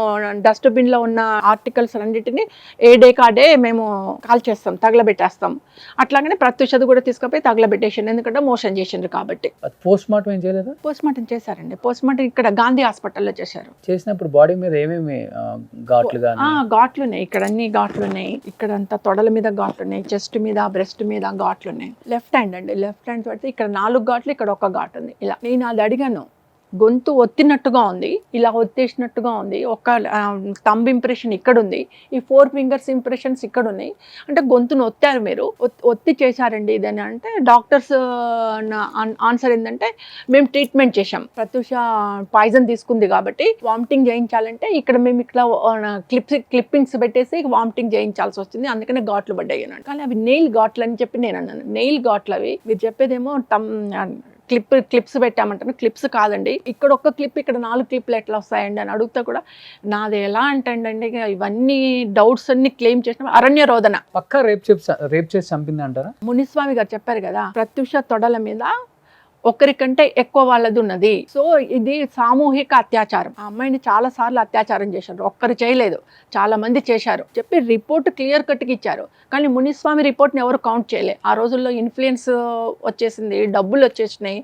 డస్ట్బిన్లో ఉన్న ఆర్టికల్స్ అన్నిటిని ఏ డే కాడే మేము కాల్ చేస్తాం, తగలబెట్టేస్తాం. అట్లాగనే ప్రత్యూషది కూడా తీసుకుపోయి తగలబెట్టేసిండు, ఎందుకంటే మోసం చేసిండ్రు కాబట్టి. పోస్ట్ మార్టం ఏం చేయలేదా? పోస్ట్ మార్టం చేశారండి. పోస్ట్ మార్టం ఇక్కడ గాంధీ హాస్పిటల్లో చేశారు. చేసినప్పుడు బాడీ మీద ఏమేమి ఘాట్లు కానీ? ఘాట్లు ఉన్నాయి, ఇక్కడ అన్ని ఘాట్లు ఉన్నాయి, ఇక్కడ అంతా తొడల మీద ఘాట్లు ఉన్నాయి, చెస్ట్ మీద బ్రెస్ట్ మీద ఘాట్లు ఉన్నాయి. లెఫ్ట్ హ్యాండ్ అండి, లెఫ్ట్ హ్యాండ్ పడితే ఇక్కడ 4 ఘాట్లు, ఇక్కడ 1 ఘాటు ఉంది. ఇలా నేను అది అడిగాను, గొంతు ఒత్తినట్టుగా ఉంది, ఇలా ఒత్తేసినట్టుగా ఉంది, ఒక థంబ్ ఇంప్రెషన్ ఇక్కడ ఉంది, ఈ 4 ఫింగర్స్ ఇంప్రెషన్స్ ఇక్కడ ఉన్నాయి, అంటే గొంతును ఒత్తారు మీరు, ఒత్తి చేశారండి ఇదని. అంటే డాక్టర్స్ ఆన్సర్ ఏంటంటే మేము ట్రీట్మెంట్ చేశాం, ప్రత్యూష పాయిజన్ తీసుకుంది కాబట్టి వామిటింగ్ చేయించాలంటే ఇక్కడ మేము ఇట్లా క్లిప్పింగ్స్ పెట్టేసి వామిటింగ్ చేయించాల్సి వస్తుంది, అందుకనే ఘాట్లు పడ్డాయి అన్నాడు. కానీ అవి నెయిల్ ఘాట్లు అని చెప్పి నేను అన్నాను. నెయిల్ ఘాట్లు అవి, మీరు చెప్పేదేమో క్లిప్స్ పెట్టామంటాను, క్లిప్స్ కాదండి, ఇక్కడ 1 క్లిప్ ఇక్కడ 4 క్లిప్లు ఎట్లా వస్తాయండి అని అడుగుతా కూడా నాది ఎలా అంటండి ఇవన్నీ డౌట్స్ అన్ని క్లెయిమ్ చేసిన అరణ్య రోదన పక్కా రేప్ చేసి చంపింది అంటారా? మునిస్వామి గారు చెప్పారు కదా, ప్రత్యూష తొడల మీద ఒకరికంటే ఎక్కువ వాళ్ళది ఉన్నది, సో ఇది సామూహిక అత్యాచారం. ఆ అమ్మాయిని చాలా సార్లు అత్యాచారం చేశారు, ఒక్కరు చేయలేదు, చాలా మంది చేశారు చెప్పి రిపోర్ట్ క్లియర్ కట్గా ఇచ్చారు. కానీ మునిస్వామి రిపోర్ట్ని ఎవరు కౌంట్ చేయలే. ఆ రోజుల్లో ఇన్ఫ్లుయెన్స్ వచ్చేసింది, డబ్బులు వచ్చేసినాయి,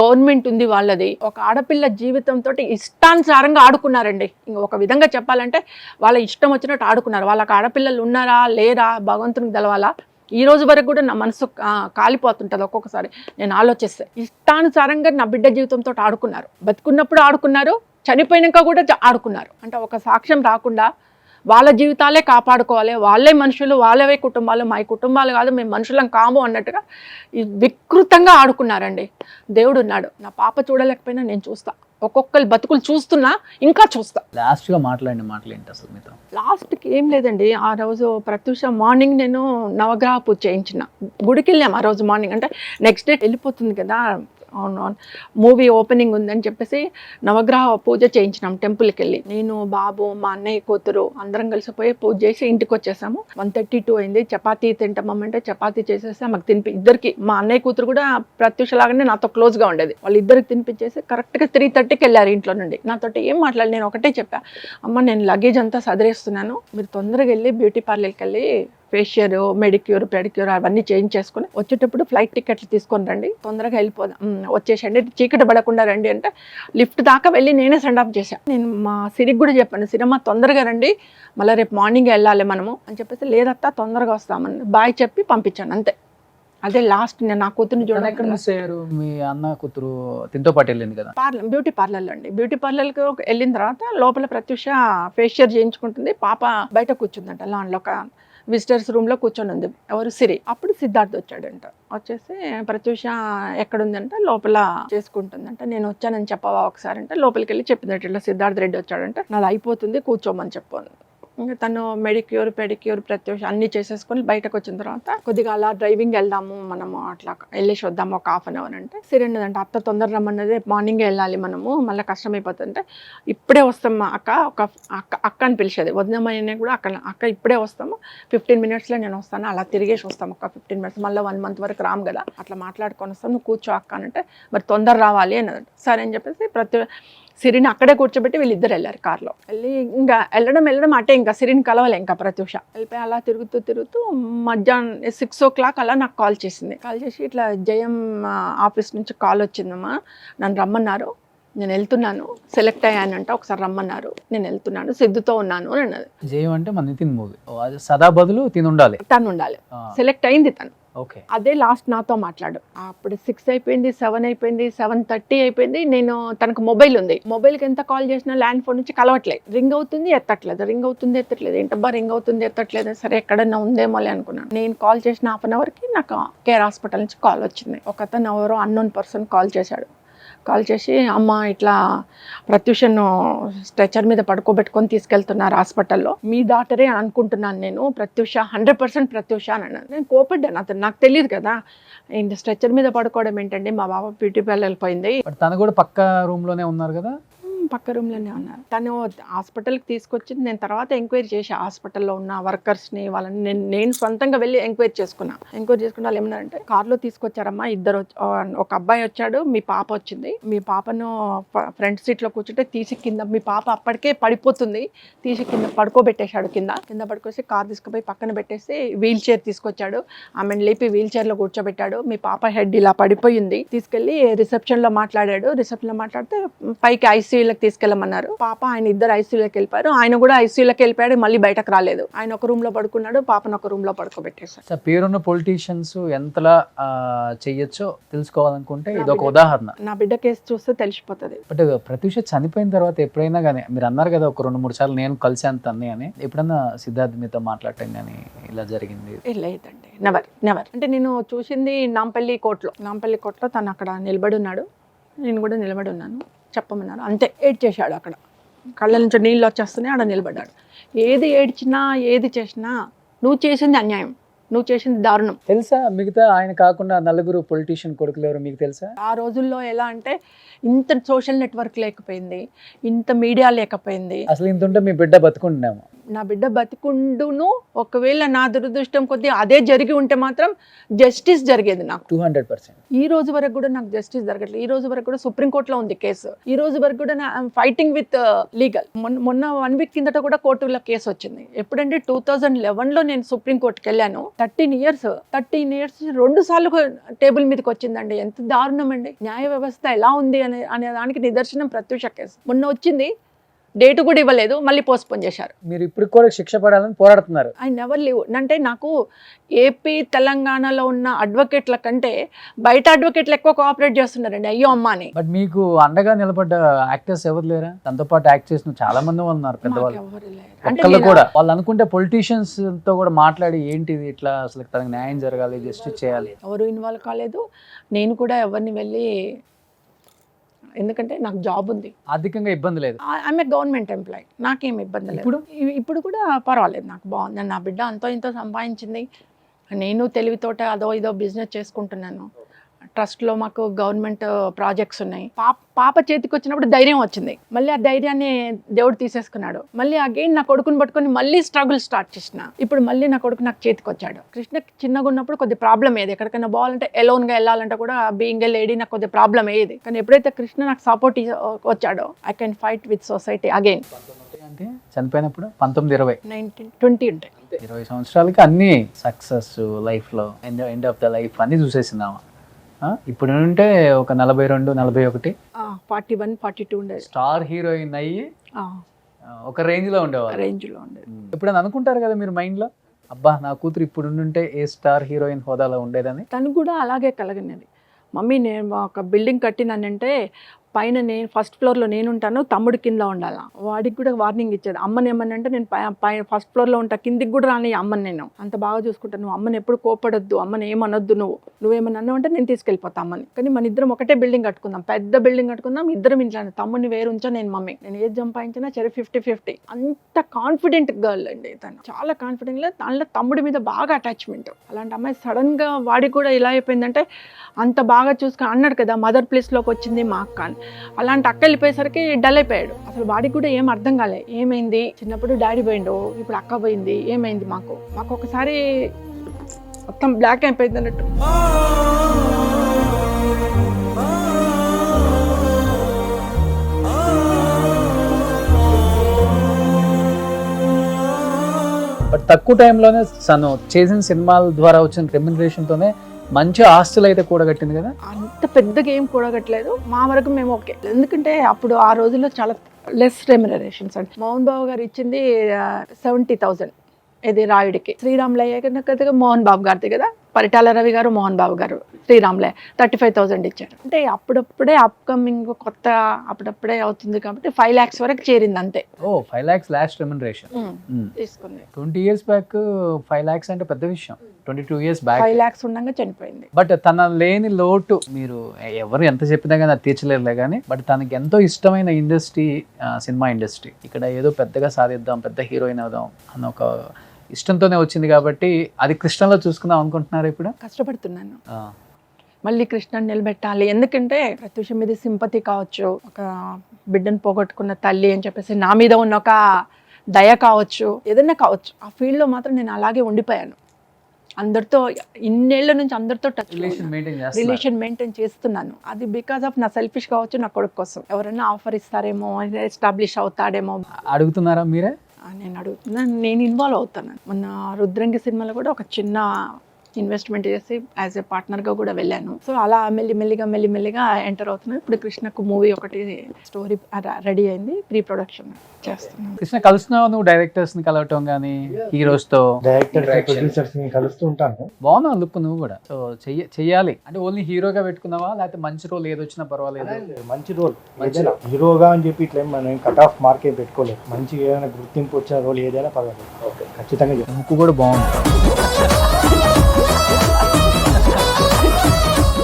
గవర్నమెంట్ ఉంది వాళ్ళది. ఒక ఆడపిల్ల జీవితంతో ఇష్టానుసారంగా ఆడుకున్నారండి. ఒక విధంగా చెప్పాలంటే వాళ్ళ ఇష్టం వచ్చినట్టు ఆడుకున్నారు. వాళ్ళకి ఆడపిల్లలు ఉన్నారా లేరా భగవంతునికి తెలవాలా. ఈ రోజు వరకు కూడా నా మనసు కాలిపోతుంటుంది ఒక్కొక్కసారి నేను ఆలోచిస్తే. ఇష్టానుసారంగా నా బిడ్డ జీవితంతో ఆడుకున్నారు, బతుకున్నప్పుడు ఆడుకున్నారు, చనిపోయినాక కూడా ఆడుకున్నారు. అంటే ఒక సాక్ష్యం రాకుండా వాళ్ళ జీవితాలే కాపాడుకోవాలి, వాళ్ళే మనుషులు, వాళ్ళవే కుటుంబాలు, మా కుటుంబాలు కాదు, మేము మనుషులం కాము అన్నట్టుగా వికృతంగా ఆడుకున్నారండి. దేవుడు ఉన్నాడు, నా పాప చూడలేకపోయినా నేను చూస్తా, ఒక్కొక్కరు బతుకులు చూస్తున్నా, ఇంకా చూస్తా. లాస్ట్గా మాట్లాడిన మాటలు ఏంటి అసలు మీతో? లాస్ట్కి ఏం లేదండి, ఆ రోజు ప్రత్యూష మార్నింగ్ నేను నవగ్రహ పూజ చేయించిన, గుడికి వెళ్ళాము ఆ రోజు మార్నింగ్. అంటే నెక్స్ట్ డే వెళ్ళిపోతుంది కదా, అవును మూవీ ఓపెనింగ్ ఉందని చెప్పేసి నవగ్రహ పూజ చేయించినాం టెంపుల్కి వెళ్ళి. నేను, బాబు, మా అన్నయ్య కూతురు అందరం కలిసిపోయి పూజ చేసి ఇంటికి వచ్చేసాము. 1:32 అయింది. చపాతీ తింటామంటే చపాతీ చేసేసి ఆమెకు ఇద్దరికి, మా అన్నయ్య కూతురు కూడా ప్రత్యూష లాగానే నాతో క్లోజ్గా ఉండేది, వాళ్ళు ఇద్దరికి తినిపించేసి కరెక్ట్గా 3:30కి వెళ్ళారు ఇంట్లో నుండి. నాతో ఏం మాట్లాడి నేను ఒకటే చెప్పా, అమ్మ నేను లగేజ్ అంతా సదిరేస్తున్నాను, మీరు తొందరగా వెళ్ళి బ్యూటీ పార్లర్కి వెళ్ళి ఫేషియర్, మెడిక్యూర్, పెడిక్యూర్ అవన్నీ చేంజ్ చేసుకుని వచ్చేటప్పుడు ఫ్లైట్ టికెట్లు తీసుకొని రండి, తొందరగా వెళ్ళిపోదాం, వచ్చేసండి, చీకటి పడకుండా రండి అంటే లిఫ్ట్ దాకా వెళ్ళి నేనే సెండ్ ఆఫ్ చేశాను. నేను మా సిరికి కూడా చెప్పాను, సిరమ్మ తొందరగా రండి, మళ్ళీ రేపు మార్నింగ్ వెళ్ళాలి మనము అని చెప్పేసి, లేదత్తా తొందరగా వస్తామని బాయ్ చెప్పి పంపించాను అంతే. అదే లాస్ట్ నేను నా కూతురుని ఎక్కడ మిస్ అయ్యారు? మీ అన్న కూతురు తింతో పాటు వెళ్ళింది కదా బ్యూటీ పార్లర్లో అండి. బ్యూటీ పార్లర్కి వెళ్ళిన తర్వాత లోపల ప్రత్యూష ఫేషియర్ చేయించుకుంటుంది, పాప బయట కూర్చుందంట లాన్లో, విజిటర్స్ రూమ్లో కూర్చొని ఉంది, ఎవరు సిరి. అప్పుడు సిద్ధార్థ్ వచ్చాడంట, వచ్చేసి ప్రత్యూష ఎక్కడుందంటే లోపల చేసుకుంటుందంట. నేను వచ్చానని చెప్పవా ఒకసారి అంటే లోపలికి వెళ్ళి చెప్పిందట, ఇట్లా సిద్ధార్థ్ రెడ్డి వచ్చాడంటే నాది అయిపోతుంది కూర్చోమని చెప్పాను. ఇంకా తను మెడిక్యూర్, పెడిక్యూర్, ప్రత్యూష అన్నీ చేసేసుకొని బయటకు వచ్చిన తర్వాత కొద్దిగా అలా డ్రైవింగ్ వెళ్దాము మనము, అట్లా వెళ్ళేసి వద్దాము ఒక హాఫ్ అన్ అవర్ అంటే, సిరెండదంటే అత్త తొందర రమ్మన్నది, మార్నింగే వెళ్ళాలి మనము, మళ్ళీ కష్టమైపోతుందంటే ఇప్పుడే వస్తాము అక్క, ఒక అక్క అని పిలిచేది, వదినమ్మని కూడా అక్క ఇప్పుడే వస్తాము, 15 minutesలో నేను వస్తాను, అలా తిరిగేసి వస్తాము ఒక 15 minutes, మళ్ళీ 1 month వరకు రాము కదా, అట్లా మాట్లాడుకొని వస్తాం, నువ్వు కూర్చో అక్క అంటే, మరి తొందర రావాలి అన్నది. సరే అని చెప్పేసి సిరిని అక్కడే కూర్చోబెట్టి వీళ్ళిద్దరు వెళ్ళారు కార్లో. వెళ్ళి ఇంకా వెళ్ళడం అటే, ఇంకా సిరిని కలవలే ఇంకా ప్రత్యూష. వెళ్ళిపోయి అలా తిరుగుతూ మధ్యాహ్నం 6 o'clock అలా నాకు కాల్ చేసింది. కాల్ చేసి ఇట్లా జయం ఆఫీస్ నుంచి కాల్ వచ్చిందమ్మా, నన్ను రమ్మన్నారు, నేను వెళ్తున్నాను, సెలెక్ట్ అయ్యానంట, ఒకసారి రమ్మన్నారు, నేను వెళ్తున్నాను, సిద్ధుతో ఉన్నాను అని అన్నది. జయం అంటే మన నితిన్ మూవీ, సదా బదులు తను ఉండాలి, సెలెక్ట్ అయింది తను. ఓకే, అదే లాస్ట్ నాతో మాట్లాడు. అప్పుడు 6 అయిపోయింది, 7 అయిపోయింది, 7:30 అయిపోయింది. నేను తనకు మొబైల్ ఉంది, మొబైల్కి ఎంత కాల్ చేసినా ల్యాండ్ ఫోన్ నుంచి కలవట్లేదు, రింగ్ అవుతుంది ఎత్తట్లేదు, ఏంటబ్బా రింగ్ అవుతుంది ఎత్తట్లేదు, సరే ఎక్కడన్నా ఉందేమోలే అనుకున్నాను. నేను కాల్ చేసిన హాఫ్ అన్ అవర్కి నాకు కేర్ హాస్పిటల్ నుంచి కాల్ వచ్చింది. ఒక అతను ఎవరో అన్నోన్ పర్సన్ కాల్ చేశాడు, కాల్ చేసి అమ్మ ఇట్లా ప్రత్యూషను స్ట్రెచర్ మీద పడుకోబెట్టుకొని తీసుకెళ్తున్నారు హాస్పిటల్లో, మీ డాక్టరే అనుకుంటున్నాను నేను, ప్రత్యూష 100% ప్రత్యూష అని అన్నాను. నేను కోపడ్డాను, అతను నాకు తెలియదు కదా, ఇంత స్ట్రెచర్ మీద పడుకోవడం ఏంటండి, మా బాబా బ్యూటీ పార్లర్ వెళ్ళిపోయింది. బట్ తను కూడా పక్క రూమ్ లోనే ఉన్నారు కదా. పక్క రూమ్లోనే ఉన్నారు. తను హాస్పిటల్కి తీసుకొచ్చి నేను తర్వాత ఎంక్వైరీ చేసి హాస్పిటల్లో ఉన్న వర్కర్స్ని వాళ్ళని నేను సొంతంగా వెళ్ళి ఎంక్వైరీ చేసుకున్నా. వాళ్ళు ఏమన్నారంటే కార్లో తీసుకొచ్చారమ్మా, ఒక అబ్బాయి వచ్చాడు, మీ పాప వచ్చింది, మీ పాపను ఫ్రంట్ సీట్లో కూర్చుంటే తీసి కింద, మీ పాప అప్పటికే పడిపోతుంది, తీసి కింద పడుకోబెట్టేశాడు, కింద పడుకోసి కార్ తీసుకుపోయి పక్కన పెట్టేసి వీల్ చైర్ తీసుకొచ్చాడు, ఆమెను లేపి వీల్ చైర్లో కూర్చోబెట్టాడు, మీ పాప హెడ్ ఇలా పడిపోయింది, తీసుకెళ్ళి రిసెప్షన్లో మాట్లాడాడు, రిసెప్షన్లో మాట్లాడితే పైకి ఐసీయూలోకి తీసుకెళ్ళమన్నారు. పాప ఆయన ఇద్దరు ఐసీయూలోకి వెళ్ళిపోయారు, ఆయన కూడా ఐసీయూలోకి వెళ్ళిపోయాడు, మళ్ళీ బయటకు రాలేదు. ఆయన ఒక రూమ్ లో పడుకున్నాడు, పాపను ఒక రూమ్ లో పడుకోబెట్టేశారు. సార్, పేరున్న పొలిటీషియన్స్ ఎంతలా చెయ్యొచ్చో తెలుసుకోవాలనుకుంటే ఇది ఒక ఉదాహరణ. నా బిడ్డ కేసు చూస్తే తెలిసిపోతుంది. బట్ ప్రత్యూష చనిపోయిన తర్వాత ఎప్పుడైనా కానీ మీరు అన్నారు కదా ఒక 2-3 సార్లు నేను కలిసాను తన్ని అని, ఎప్పుడన్నా సిద్ధార్థ్ మీతో మాట్లాడటం కానీ ఇలా జరిగింది? లేదండి, నెవర్. అంటే నేను చూసింది నాంపల్లి కోర్టులో తను అక్కడ నిలబడి ఉన్నాడు, నేను కూడా నిలబడి ఉన్నాను, చెప్పమన్నారు అంతే. ఏడ్చేశాడు, అక్కడ కళ్ళ నుంచి నీళ్ళు వచ్చేస్తున్నాయి, ఆడ నిలబడ్డాడు. ఏది ఏడ్చినా ఏది చేసినా నువ్వు చేసింది అన్యాయం, నువ్వు చేసింది దారుణం. తెలుసా మిగతా ఆయన కాకుండా నలుగురు పొలిటీషియన్ కొడుకులు ఎవరు మీకు తెలుసా? ఆ రోజుల్లో ఎలా అంటే ఇంత సోషల్ నెట్వర్క్ లేకపోయింది, ఇంత మీడియా లేకపోయింది. అసలు ఇంత ఉంటే మీ బిడ్డ బతుకుంటున్నాము. నా బిడ్డ బతికుండును, ఒకవేళ నా దురదృష్టం కొద్దీ అదే జరిగి ఉంటే మాత్రం జస్టిస్ జరిగేది నాకు 200%. ఈ రోజు వరకు కూడా నాకు జస్టిస్ జరగట్లేదు. ఈ రోజు వరకు కూడా సుప్రీంకోర్టులో ఉంది కేసు. ఈ రోజు వరకు కూడా ఐఎమ్ ఫైటింగ్ విత్ లీగల్. మొన్న 1 వీక్ కిందట కూడా కోర్టులో కేసు వచ్చింది. ఎప్పుడంటే 2011లో నేను సుప్రీంకోర్టుకి వెళ్ళాను. 13 ఇయర్స్ 2 సార్లు టేబుల్ మీదకి వచ్చిందండి. ఎంత దారుణం అండి. న్యాయ వ్యవస్థ ఎలా ఉంది అనే దానికి నిదర్శనం ప్రత్యూష కేసు. మొన్న వచ్చింది, డేటు కూడా ఇవ్వలేదు, మళ్ళీ పోస్ట్పోన్ చేశారు. మీరు ఇప్పుడు కూడా శిక్ష పడాలని పోరాడుతున్నారు. I never leave. అంటే నాకు ఏపీ తెలంగాణలో ఉన్న అడ్వకేట్ల కంటే బయట అడ్వకేట్లు ఎక్కువ కోఆపరేట్ చేస్తున్నారండి, అయ్యో అమ్మ అని. బట్ మీకు అండగా నిలబడ్డ యాక్టర్స్ ఎవరు లేరా? తనతో పాటు యాక్ట్ చేసిన చాలా మంది ఉన్నారు పెద్దవాళ్ళు. ఒక్కళ్ళు కూడా వాళ్ళు అనుకుంటే పొలిటీషియన్స్ తో కూడా మాట్లాడి ఏంటిది ఇట్లా, అసలు తనకు న్యాయం జరగాలి, జస్టిస్ చేయాలి, ఎవరు ఇన్వాల్వ్ కాలేదు. నేను కూడా ఎవరిని వెళ్ళి, ఎందుకంటే నాకు జాబ్ ఉంది, ఆర్థికంగా ఇబ్బంది లేదు, ఆమె గవర్నమెంట్ ఎంప్లాయీ, నాకేం ఇబ్బంది లేదు. ఇప్పుడు కూడా పర్వాలేదు, నాకు బాగుంది. నా బిడ్డ అంతో ఇంతో సంపాదించింది, నేను తెలివితోట అదో ఇదో బిజినెస్ చేసుకుంటున్నాను. ట్రస్ట్లో మాకు గవర్నమెంట్ ప్రాజెక్ట్స్ ఉన్నాయి. పాప చేతికి వచ్చినప్పుడు ధైర్యం వచ్చింది, మళ్ళీ ఆ ధైర్యాన్ని దేవుడు తీసేసుకున్నాడు. మళ్ళీ అగైన్ నా కొడుకుని పట్టుకొని మళ్ళీ స్ట్రగుల్ స్టార్ట్ చేసిన. ఇప్పుడు మళ్ళీ నా కొడుకు నాకు చేతికి వచ్చాడు. కృష్ణకి చిన్నగా ఉన్నప్పుడు కొద్ది ప్రాబ్లం ఏది, ఎక్కడికైనా పోవాలంటే ఎలోన్గా వెళ్ళాలంటే కూడా బీయింగ్ ఏ లేడీ నాకు కొద్ది ప్రాబ్లం అయ్యేది. కానీ ఎప్పుడైతే కృష్ణ నాకు సపోర్ట్ వచ్చాడో I can fight with society again. అంటే చనిపోయినప్పుడు 19-20 19-20 ఉంటాయి. 20 సంవత్సరాలకి అన్ని సక్సెస్ లైఫ్ లో, ఎండ్ ఆఫ్ ద లైఫ్ అన్ని చూసేసిందామా. ఇప్పుడు ఉంటే ఒక 42, 41, 41, 42 ఉండేది. స్టార్ హీరోయిన్ అయ్యి ఒక రేంజ్ లో ఉండేవారు. ఎప్పుడైనా అనుకుంటారు కదా మీరు మైండ్ లో, అబ్బా నా కూతురు ఇప్పుడు ఉంటే ఏ స్టార్ హీరోయిన్ హోదాలో ఉండేదని? తను కూడా అలాగే కలగనేది. మమ్మీ నేను ఒక బిల్డింగ్ కట్టినానంటే పైన నేను ఫస్ట్ ఫ్లోర్లో నేను ఉంటాను, తమ్ముడు కింద ఉండాలా. వాడికి కూడా వార్నింగ్ ఇచ్చేది. అమ్మని ఏమనంటే నేను పైన ఫస్ట్ ఫ్లోర్లో ఉంటా, కిందికి కూడా రాని అమ్మని, నేను అంత బాగా చూసుకుంటాను, నువ్వు అమ్మని ఎప్పుడు కోపడొద్దు, అమ్మని ఏమనొద్దు, నువ్వేమన్నా అన్నావు అంటే నేను తీసుకెళ్ళిపోతా అమ్మని. కానీ మన ఇద్దరం ఒకటే బిల్డింగ్ కట్టుకుందాం, పెద్ద బిల్డింగ్ కట్టుకుందాం, ఇద్దరం ఇంట్లో. తమ్ముడిని వేరు ఉంచా, నేను మమ్మీ. నేను ఏది సంపాదించినా సరే 50-50. అంత కాన్ఫిడెంట్ గర్ల్ అండి తను, చాలా కాన్ఫిడెంట్. దానిలో తమ్ముడి మీద బాగా అటాచ్మెంట్. అలాంటి అమ్మాయి సడన్గా వాడికి కూడా ఇలా అయిపోయిందంటే, అంత బాగా చూసుకుని అన్నాడు కదా మదర్ ప్లేస్లోకి వచ్చింది మా అక్క అని. అలాంటి అక్క వెళ్ళిపోయేసరికి డల్ అయిపోయాడు. అసలు వాడికి కూడా ఏం అర్థం కాలే, ఏమైంది, చిన్నప్పుడు డాడీ పోయిండు, ఇప్పుడు అక్క పోయింది, ఏమైంది మాకు ఒకసారి మొత్తం బ్లాక్ అయిపోయింది అన్నట్టు. బట్ తక్కువ టైంలోనే తను చేసిన సినిమాల ద్వారా వచ్చిన రెమ్యునరేషన్తోనే మంచి ఆస్తులు అయితే కూడగట్టింది కదా. అంత పెద్దగా ఏం కూడగట్టలేదు, మా వరకు మేము ఓకే. ఎందుకంటే అప్పుడు ఆ రోజుల్లో చాలా లెస్ రెమ్యునరేషన్స్ అండి. మోహన్ బాబు గారు ఇచ్చింది 70,000 ఇది రాయుడికి. శ్రీరాములు అయ్యాక మోహన్ బాబు గారిది కదా పరిటాల రవి గారు, మోహన్ బాబు గారు, శ్రీరామ్లే 35,000 ఇచ్చారు. అంటే అప్పుడప్పుడే అప్కమింగ్ కొత్త అప్పుడప్పుడే అవుతుంది కాబట్టి 5 lakhs వరకు చేరింది అంతే. ఓ 5 lakhs లాస్ట్ రెమ్యునరేషన్. తీసుకుంది. 20 years బ్యాక్ 5 lakhs అంటే పెద్ద విషయం. 22 years బ్యాక్ 5 lakhs ఉండగా చనిపోయింది. బట్ తన లేని లోటు మీరు ఎవరు ఎంత చెప్పినా కానీ అది తీర్చలేరులే కానీ, బట్ తనకి ఎంతో ఇష్టమైన ఇండస్ట్రీ సినిమా ఇండస్ట్రీ. ఇక్కడ ఏదో పెద్దగా సాధిద్దాం, పెద్ద హీరోయిన్ అవుదాం అన్న ఒక ఇష్టంతోనే వచ్చింది కాబట్టి అది కృష్ణలో చూసుకుందాం అనుకుంటున్నారు ఇప్పుడు. కష్టపడుతున్నాను మళ్ళీ కృష్ణని నిలబెట్టాలి. ఎందుకంటే ప్రత్యూష మీద సింపతి కావచ్చు, ఒక బిడ్డను పోగొట్టుకున్న తల్లి అని చెప్పేసి నా మీద ఉన్న ఒక దయ కావచ్చు, ఏదైనా కావచ్చు, ఆ ఫీల్డ్లో మాత్రం నేను అలాగే ఉండిపోయాను. అందరితో ఇన్నేళ్ల నుంచి అందరితో టచ్ రిలేషన్ మెయింటైన్ చేస్తున్నాను. అది బికాస్ ఆఫ్ నా సెల్ఫిష్ కావచ్చు, నా కొడుకు కోసం. ఎవరైనా ఆఫర్ ఇస్తారేమో, ఎస్టాబ్లిష్ అవుతాడేమో అడుగుతున్నారా మీరే? నేను అడుగుతున్నాను, నేను ఇన్వాల్వ్ అవుతాను. మొన్న రుద్రంగి సినిమాలో కూడా ఒక చిన్న ఇన్వెస్ట్మెంట్ చేసి యాజ్ ఏ పార్ట్నర్గా కూడా వెళ్ళాను. సో అలా మెల్లిమెల్లిగా ఎంటర్ అవుతున్నాను. ఇప్పుడు కృష్ణకు మూవీ ఒకటి స్టోరీ రెడీ అయింది, ప్రీ ప్రొడక్షన్ చేస్తున్నాను. కృష్ణ కలుస్తున్నావు నువ్వు? డైరెక్టర్స్ ని కలవటం కానీ, హీరోస్ తో, ప్రొడ్యూసర్స్ ని కలుస్తూ ఉంటాను. బాగున్నావు లుక్ నువ్వు కూడా. సో చెయ్యాలి అంటే ఓన్లీ హీరోగా పెట్టుకున్నావా, లేకపోతే మంచి రోల్ ఏదొచ్చినా పర్వాలేదు? మంచి రోల్ ఏదైనా హీరోగా అని చెప్పి ఇట్లా మనం కట్ ఆఫ్ మార్క్ ఏం పెట్టుకోలేదు. మంచి ఏదైనా గుర్తింపు వచ్చిన రోల్ ఏదైనా పర్వాలేదు. ఓకే, ఖచ్చితంగా లుక్ కూడా బాగుంది.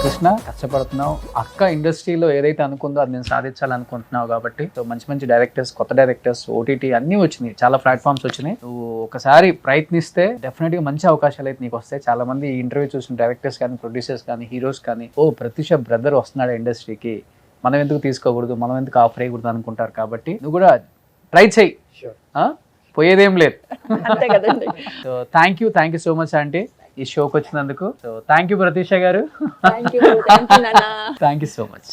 కృష్ణ కష్టపడుతున్నావు, అక్క ఇండస్ట్రీలో ఏదైతే అనుకుందో అది నేను సాధించాలనుకుంటున్నావు కాబట్టి. సో మంచి మంచి డైరెక్టర్స్, కొత్త డైరెక్టర్స్, ఓటీటీ అన్నీ వచ్చినాయి, చాలా ప్లాట్ఫామ్స్ వచ్చినాయి. నువ్వు ఒకసారి ప్రయత్నిస్తే డెఫినెట్గా మంచి అవకాశాలు అయితే నీకు వస్తాయి. చాలా మంది ఈ ఇంటర్వ్యూ చూసిన డైరెక్టర్స్ కానీ, ప్రొడ్యూసర్స్ కానీ, హీరోస్ కానీ, ఓ ప్రత్యూష బ్రదర్ వస్తున్నాడు ఇండస్ట్రీకి, మనం ఎందుకు తీసుకోకూడదు, మనం ఎందుకు ఆఫర్ అయ్యకూడదు అనుకుంటారు. కాబట్టి నువ్వు కూడా ట్రై చెయ్యి, పోయేదేం లేదు. అంతే కదండి. So thank you so much aunty ఈ షోకి వచ్చినందుకు. సో థ్యాంక్ యూ ప్రతీష గారు. Thank you thank you so much.